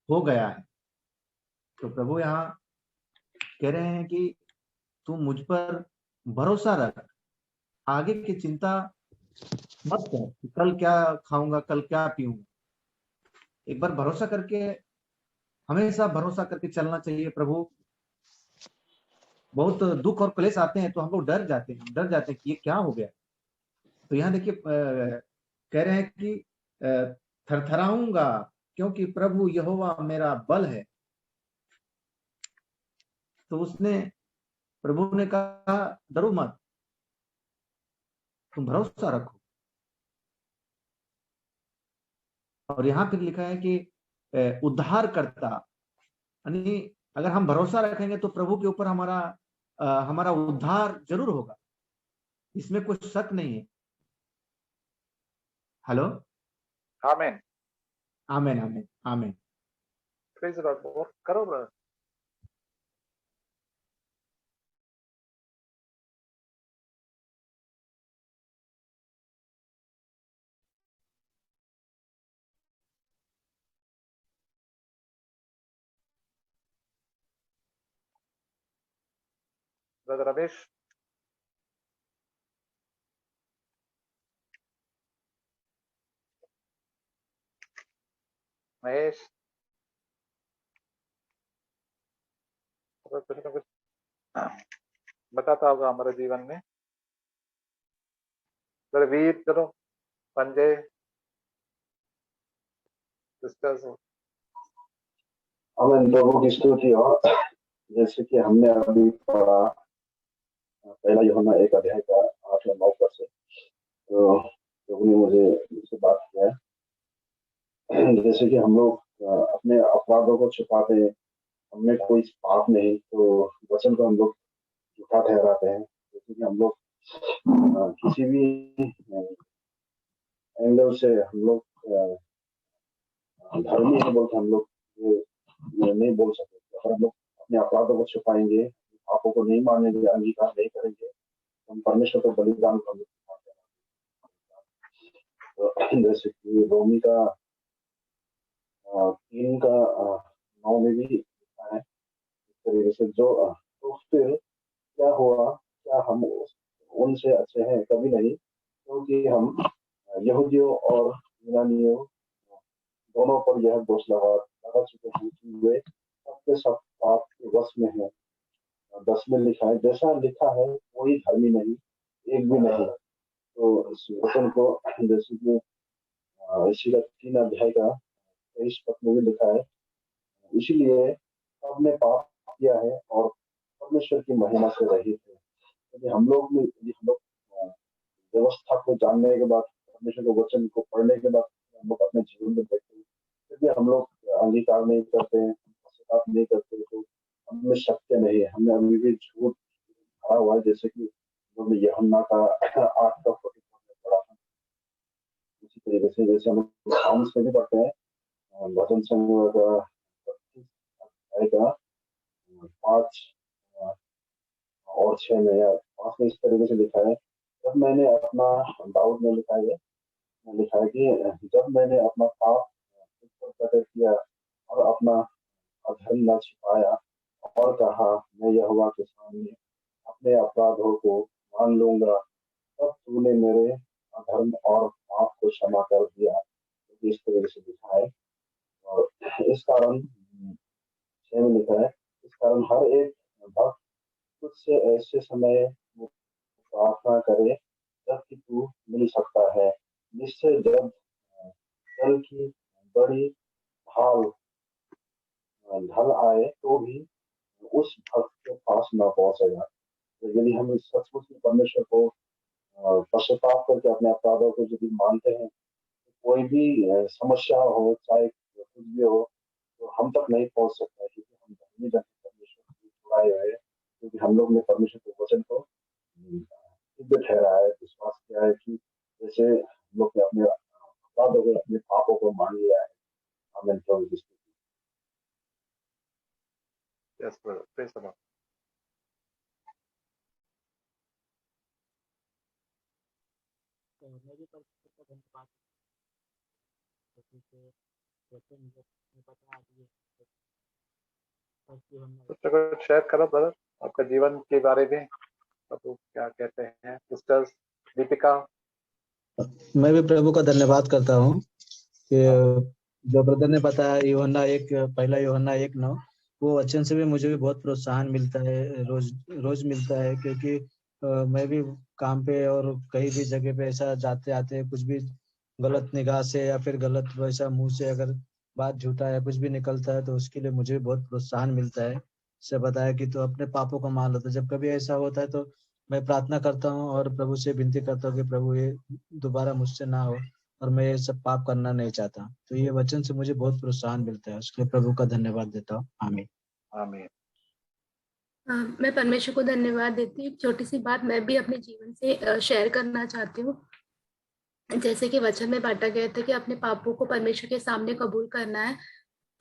हो गया है. तो प्रभु यहाँ कह रहे हैं कि तू मुझ पर भरोसा रख, आगे की चिंता मत कर, कल क्या खाऊंगा, कल क्या पीऊंगा. एक बार भरोसा करके, हमेशा भरोसा करके चलना चाहिए. प्रभु, बहुत दुख और क्लेश आते हैं तो हम लोग डर जाते हैं कि ये क्या हो गया. तो यहाँ देखिए कह रहे हैं कि थरथराऊंगा, क्योंकि प्रभु यहोवा मेरा बल है. तो प्रभु ने कहा डरो मत, तुम भरोसा रखो। और यहाँ फिर लिखा है कि उद्धार करता, यानी अगर हम भरोसा रखेंगे तो प्रभु के ऊपर हमारा उद्धार जरूर होगा, इसमें कुछ शक नहीं है। Hello, amen. Amen amen amen. Praise the Lord. करो ब्रदर। ब्रदर रमेश। महेश। कुछ ना कुछ बताता होगा हमारे जीवन में। ब्रदर वीर, चलो। संजय, सिस्टर्स। आमीन। प्रभु की स्तुति हो। जैसे कि हमने अभी पढ़ा पहला यूहन्ना 1 अध्याय का 8 और 9 पद से, तो प्रभु ने मुझसे बात किया है। जैसे कि हम लोग अपने अपराधों को छुपाते हैं, हमने कोई पाप नहीं, तो वचन को हम लोग झूठा ठहराते हैं। जैसे कि हम लोग किसी भी एंगल से हम लोग धर्मी है बोलते हम लोग ये नहीं बोल सकते। अगर हम लोग अपने अपराधों को छुपाएंगे, पापों को नहीं मानेंगे, अंगीकार नहीं करेंगे, हम परमेश्वर को बलिदान कर सकते हैं। जैसे कि रोमी का 3 का 9 में भी लिखा है इस तरीके से, तो फिर क्या हुआ, क्या हम उनसे अच्छे हैं? कभी नहीं, क्योंकि हम यहूदियों और यूनानियों दोनों पर यह दोष लगा चुके हैं कि वे सबके सब पाप के वश में है। 10 में लिखा है, जैसा लिखा है कोई धर्मी नहीं, एक भी नहीं। तो इस वचन को जैसे कि इसी का 3 अध्याय का 23 पद में भी लिखा है, इसलिए सबने पाप किया है और परमेश्वर की महिमा से रहित है। यदि हम लोग व्यवस्था को जानने के बाद, परमेश्वर के वचन को पढ़ने के बाद हम लोग अपने जीवन में देखते हैं, यदि हम लोग अंगीकार नहीं करते हैं, पश्चाताप नहीं करते, तो हमें सत्य नहीं है, हमें अभी भी झूठ भरा हुआ है। जैसे कि यूहन्ना का 8 का 44 में पढ़ा था, इसी तरीके से जैसे हम साउंड में भी पढ़ते हैं, वचन संग्रह का 32 अध्याय का 5 और 6 में या 5 में इस तरीके से लिखा है, जब मैंने अपना, दाऊद ने लिखा है कि जब मैंने अपना पाप प्रकट किया और अपना अधर्म न छिपाया और कहा मैं यहोवा के सामने अपने अपराधों को मान लूंगा, तब तूने मेरे अधर्म और पाप को क्षमा कर दिया। इस तरीके से लिखा है। और इस कारण 6 में लिखा है, इस कारण हर एक भक्त तुझसे ऐसे समय प्रार्थना करे जबकि तू मिल सकता है, जिससे जब जल की बड़ी ढल आए तो भी उस भक्त के पास न पहुंचेगा। तो यदि हम सचमुच में परमेश्वर को पश्चाताप करके अपने अपराधों को यदि मानते हैं, तो कोई भी समस्या हो, चाहे कुछ भी हो, तो हम तक नहीं पहुंच सकता है, क्योंकि हम धर्मी जन परमेश्वर को छुड़ाए हुए हैं। क्योंकि हम लोग ने परमेश्वर के वचन को सिद्ध ठहरा है। विश्वास किया है कि जैसे हम लोग ने अपने अपराधों को, अपने पापों को मान लिया है। आमीन। प्रभु की स्तुति। Yes brother, praise the Lord. मैं भी परमेश्वर का धन्यवाद बता दिए। कुछ शेयर करो ब्रदर, आपका जीवन के बारे में प्रभु क्या कहते हैं। सिस्टर्स दीपिका। मैं भी प्रभु का धन्यवाद करता हूँ कि जो ब्रदर ने बताया यूहन्ना 1, पहला यूहन्ना 1:9, वो वचन से भी मुझे भी बहुत प्रोत्साहन मिलता है, रोज मिलता है। क्योंकि मैं भी काम पे और कहीं भी जगह पे ऐसा जाते आते कुछ भी गलत निगाह से या फिर गलत वैसा मुंह से अगर बात झूठा या कुछ भी निकलता है, तो उसके लिए मुझे भी बहुत प्रोत्साहन मिलता है। से बताया कि तो अपने पापों को मान लो, तो जब कभी ऐसा होता है तो मैं प्रार्थना करता हूँ और प्रभु से विनती करता हूँ कि प्रभु ये दोबारा मुझसे ना हो और मैं ये सब पाप करना नहीं चाहता। तो ये वचन से मुझे बहुत प्रोत्साहन मिलता है, उसके लिए प्रभु का धन्यवाद देता हूँ। आमीन। आमीन। मैं परमेश्वर को धन्यवाद देती हूँ। एक छोटी सी बात मैं भी अपने जीवन से शेयर करना चाहती हूँ। जैसे कि वचन में बांटा गया था कि अपने पापों को परमेश्वर के सामने कबूल करना है,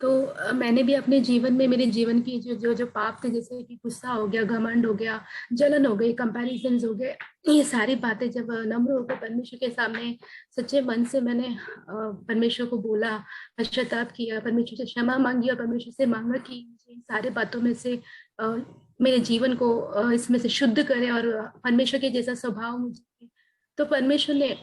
तो मैंने भी अपने जीवन में, मेरे जीवन की जो पाप थे, जैसे कि गुस्सा हो गया, घमंड हो गया, जलन हो गई, कंपैरिजंस हो गए, ये सारी बातें जब नम्र होकर परमेश्वर के सामने सच्चे मन से मैंने परमेश्वर को बोला, पश्चाताप किया, परमेश्वर से क्षमा मांगी और परमेश्वर से मांगा कि इन सारी बातों में से मेरे जीवन को इसमें से शुद्ध करे और परमेश्वर के जैसा स्वभाव मुझे, तो परमेश्वर ने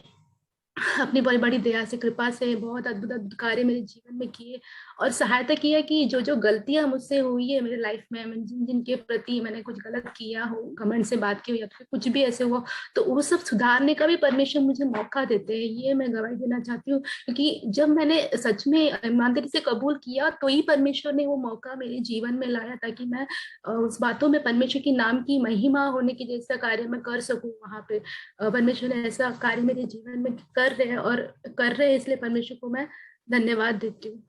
अपनी बड़ी बड़ी दया से, कृपा से बहुत अद्भुत अद्भुत कार्य मेरे जीवन में किए और सहायता किया कि जो जो गलतियां मुझसे हुई है मेरे लाइफ में, जिन जिन के प्रति मैंने कुछ गलत किया हो, घमंड से बात की हो या फिर कुछ भी ऐसे हुआ, तो वो सब सुधारने का भी परमेश्वर मुझे मौका देते हैं। ये मैं गवाही देना चाहती हूँ, क्योंकि जब मैंने सच में ईमानदारी से कबूल किया तो ही परमेश्वर ने वो मौका मेरे जीवन में लाया, ताकि मैं उस बातों में परमेश्वर के नाम की महिमा होने की जैसा कार्य मैं कर सकूं। वहां पे परमेश्वर ने ऐसा कार्य मेरे जीवन में कर रहे हैं और कर रहे हैं, इसलिए परमेश्वर को मैं धन्यवाद देती हूँ।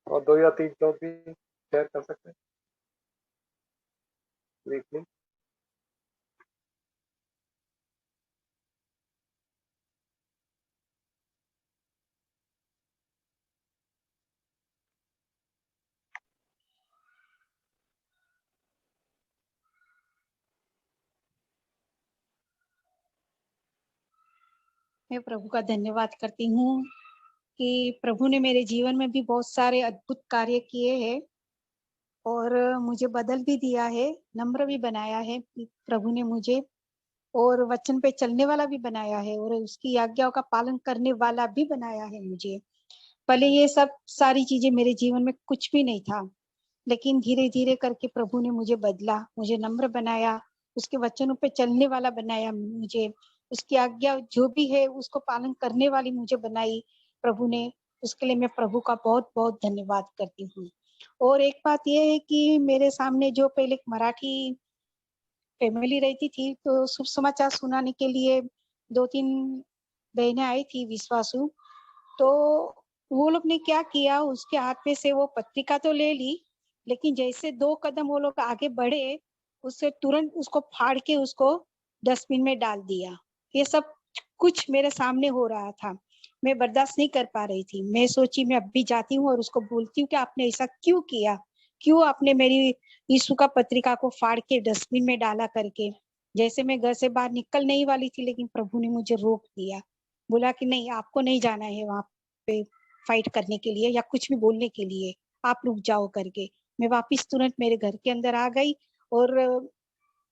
और 2 या 3 लोग भी शेयर कर सकते हैं ब्रीफली। मैं प्रभु का धन्यवाद करती हूँ कि प्रभु ने मेरे जीवन में भी बहुत सारे अद्भुत कार्य किए हैं और मुझे बदल भी दिया है, नम्र भी बनाया है प्रभु ने मुझे, और वचन पे चलने वाला भी बनाया है और उसकी आज्ञाओं का पालन करने वाला भी बनाया है मुझे। पहले ये सब सारी चीजें मेरे जीवन में कुछ भी नहीं था, लेकिन धीरे धीरे करके प्रभु ने मुझे बदला, मुझे नम्र बनाया, उसके वचनों पे चलने वाला बनाया मुझे, उसकी आज्ञा जो भी है उसको पालन करने वाली मुझे बनाई प्रभु ने। उसके लिए मैं प्रभु का बहुत बहुत धन्यवाद करती हूँ। और एक बात यह है कि मेरे सामने जो पहले मराठी फैमिली रहती थी, तो शुभ समाचार सुनाने के लिए 2-3 बहनें आई थी विश्वासु, तो वो लोग ने क्या किया, उसके हाथ में से वो पत्रिका तो ले ली, लेकिन जैसे 2 कदम वो लोग आगे बढ़े, उससे तुरंत उसको फाड़ के उसको डस्टबिन में डाल दिया। ये सब कुछ मेरे सामने हो रहा था, मैं बर्दाश्त नहीं कर पा रही थी। मैं सोची मैं अभी जाती हूँ और उसको बोलती हूँ कि आपने ऐसा क्यों किया, क्यों आपने मेरी यीशु का पत्रिका को फाड़ के डस्टबिन में डाला करके। जैसे मैं घर से बाहर निकल नहीं वाली थी, लेकिन प्रभु ने मुझे रोक दिया, बोला कि नहीं, आपको नहीं जाना है वहां पे फाइट करने के लिए या कुछ भी बोलने के लिए, आप रुक जाओ करके। मैं वापिस तुरंत मेरे घर के अंदर आ गई और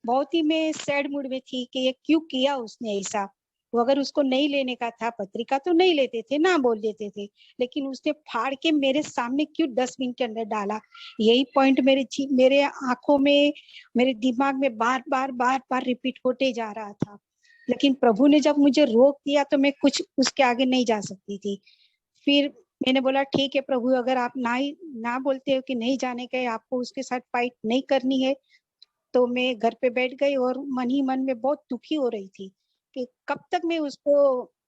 बहुत ही मैं सैड मूड में थी कि ये क्यों किया उसने ऐसा। वो अगर उसको नहीं लेने का था पत्रिका तो नहीं लेते थे, ना बोल देते थे, लेकिन उसने फाड़ के मेरे सामने क्यों डस्टबिन के अंदर डाला। यही पॉइंट मेरे आंखों में, मेरे दिमाग में बार बार रिपीट होते जा रहा था। लेकिन प्रभु ने जब मुझे रोक दिया तो मैं कुछ उसके आगे नहीं जा सकती थी। फिर मैंने बोला ठीक है प्रभु, अगर आप ना बोलते हो कि नहीं जाने का, आपको उसके साथ फाइट नहीं करनी है, तो मैं घर पे बैठ गई और मन ही मन में बहुत दुखी हो रही थी कि कब तक मैं उसको,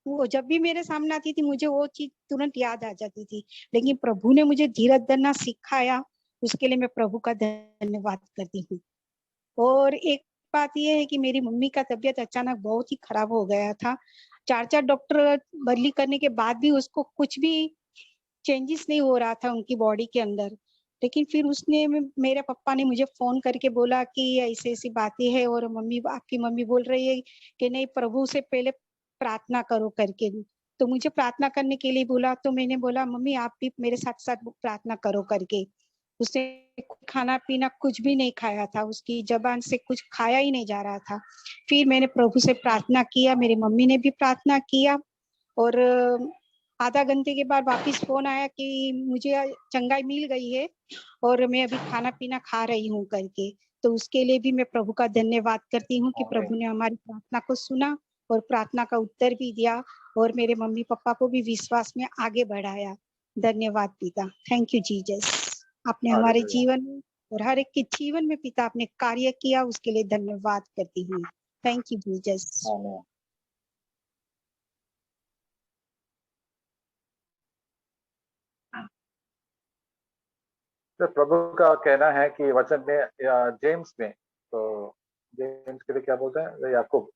वो जब भी मेरे सामने आती थी मुझे वो चीज तुरंत याद आ जाती थी। लेकिन प्रभु ने मुझे धीरज धरना सिखाया, उसके लिए मैं प्रभु का धन्यवाद करती हूँ। और एक बात यह है कि मेरी मम्मी का तबीयत अचानक बहुत ही खराब हो गया था। 4 डॉक्टर बदली करने के बाद भी उसको कुछ भी चेंजेस नहीं हो रहा था उनकी बॉडी के अंदर। लेकिन फिर उसने, मेरे पापा ने मुझे फोन करके बोला कि ऐसी ऐसी बातें हैं और आपकी मम्मी बोल रही है कि नहीं, प्रभु से पहले प्रार्थना करो करके। तो मुझे प्रार्थना करने के लिए बोला, तो मैंने बोला मम्मी आप भी मेरे साथ साथ प्रार्थना करो करके। उसने खाना पीना कुछ भी नहीं खाया था, उसकी जबान से कुछ खाया ही नहीं जा रहा था। फिर मैंने प्रभु से प्रार्थना किया, मेरी मम्मी ने भी प्रार्थना किया और आधा घंटे के बाद वापस फोन आया कि मुझे चंगाई मिल गई है और मैं अभी खाना पीना खा रही हूँ करके। तो उसके लिए भी मैं प्रभु का धन्यवाद करती हूँ कि प्रभु ने हमारी प्रार्थना को सुना और प्रार्थना का उत्तर भी दिया और मेरे मम्मी पापा को भी विश्वास में आगे बढ़ाया। धन्यवाद पिता। Thank you Jesus. आपने हमारे जीवन में और हर एक के जीवन में पिता आपने कार्य किया, उसके लिए धन्यवाद करती हूँ। Thank you Jesus. तो प्रभु का कहना है कि वचन में जेम्स में, तो जेम्स के लिए क्या बोलते हैं, याकूब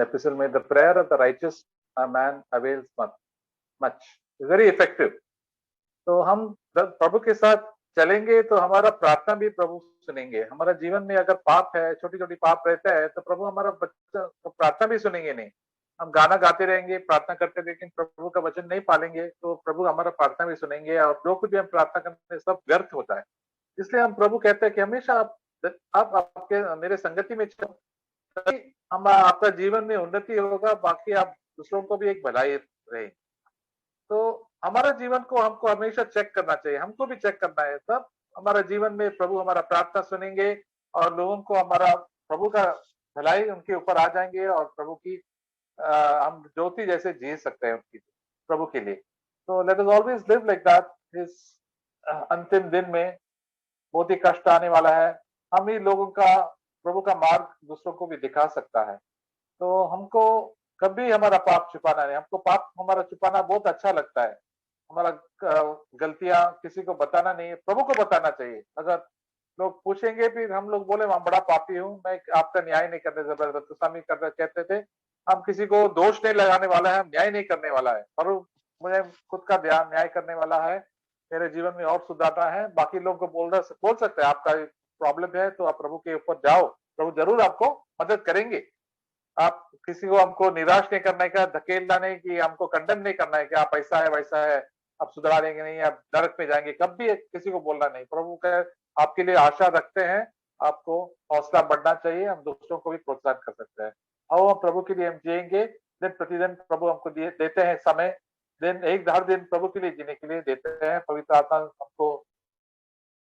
एपिसोड में, the prayer of the righteous man avails much, very effective. तो हम प्रभु के साथ चलेंगे तो हमारा प्रार्थना भी प्रभु सुनेंगे। हमारा जीवन में अगर पाप है, छोटी छोटी पाप रहता है, तो प्रभु हमारा बच्चा तो प्रार्थना भी सुनेंगे नहीं। हम गाना गाते रहेंगे, प्रार्थना करते, लेकिन प्रभु का वचन नहीं पालेंगे तो प्रभु हमारा प्रार्थना भी सुनेंगे और जो कुछ भी हम प्रार्थना करते हैं सब व्यर्थ होता है। इसलिए हम प्रभु कहते हैं कि हमेशा आप आपके मेरे संगति में चलो, हम आपका जीवन में उन्नति होगा, बाकी आप दूसरों को भी एक भलाई रहे। तो हमारा जीवन को हमको हमेशा चेक करना चाहिए, हमको भी चेक करना है, तब हमारा जीवन में प्रभु हमारा प्रार्थना सुनेंगे और लोगों को हमारा प्रभु का भलाई उनके ऊपर आ जाएंगे और प्रभु की हम ज्योति जैसे जी सकते हैं उनकी प्रभु के लिए। तो let us always live like that. इस अंतिम दिन में बहुत ही कष्ट आने वाला है, हम ही लोगों का प्रभु का मार्ग दूसरों को भी दिखा सकता है। तो हमको कभी हमारा पाप छुपाना नहीं, हमको पाप हमारा छुपाना बहुत अच्छा लगता है। हमारा गलतियां किसी को बताना नहीं, प्रभु को बताना चाहिए। अगर लोग पूछेंगे फिर हम लोग बोले मैं बड़ा पापी हूँ, मैं आपका न्याय नहीं करने, जबरदस्ती कर कहते थे, हम किसी को दोष नहीं लगाने वाला है, न्याय नहीं करने वाला है, और मुझे खुद का ध्यान न्याय करने वाला है, मेरे जीवन में और सुधारना है। बाकी लोग को बोल सकते हैं आपका प्रॉब्लम है तो आप प्रभु के ऊपर जाओ, प्रभु जरूर आपको मदद करेंगे। आप किसी को हमको निराश नहीं करने का, धकेलना नहीं कि हमको कंडम नहीं करना है कि आप ऐसा है वैसा है, आप सुधारेंगे नहीं, आप नरक में जाएंगे, कभी किसी को बोलना नहीं। प्रभु का आपके लिए आशा रखते हैं, आपको हौसला बढ़ना चाहिए, हम दूसरों को भी प्रोत्साहित कर सकते हैं। और हम प्रभु के लिए हम जिएंगे, दिन प्रतिदिन प्रभु हमको देते हैं समय, दिन एक हर दिन प्रभु के लिए जीने के लिए देते हैं। पवित्र आत्मा हमको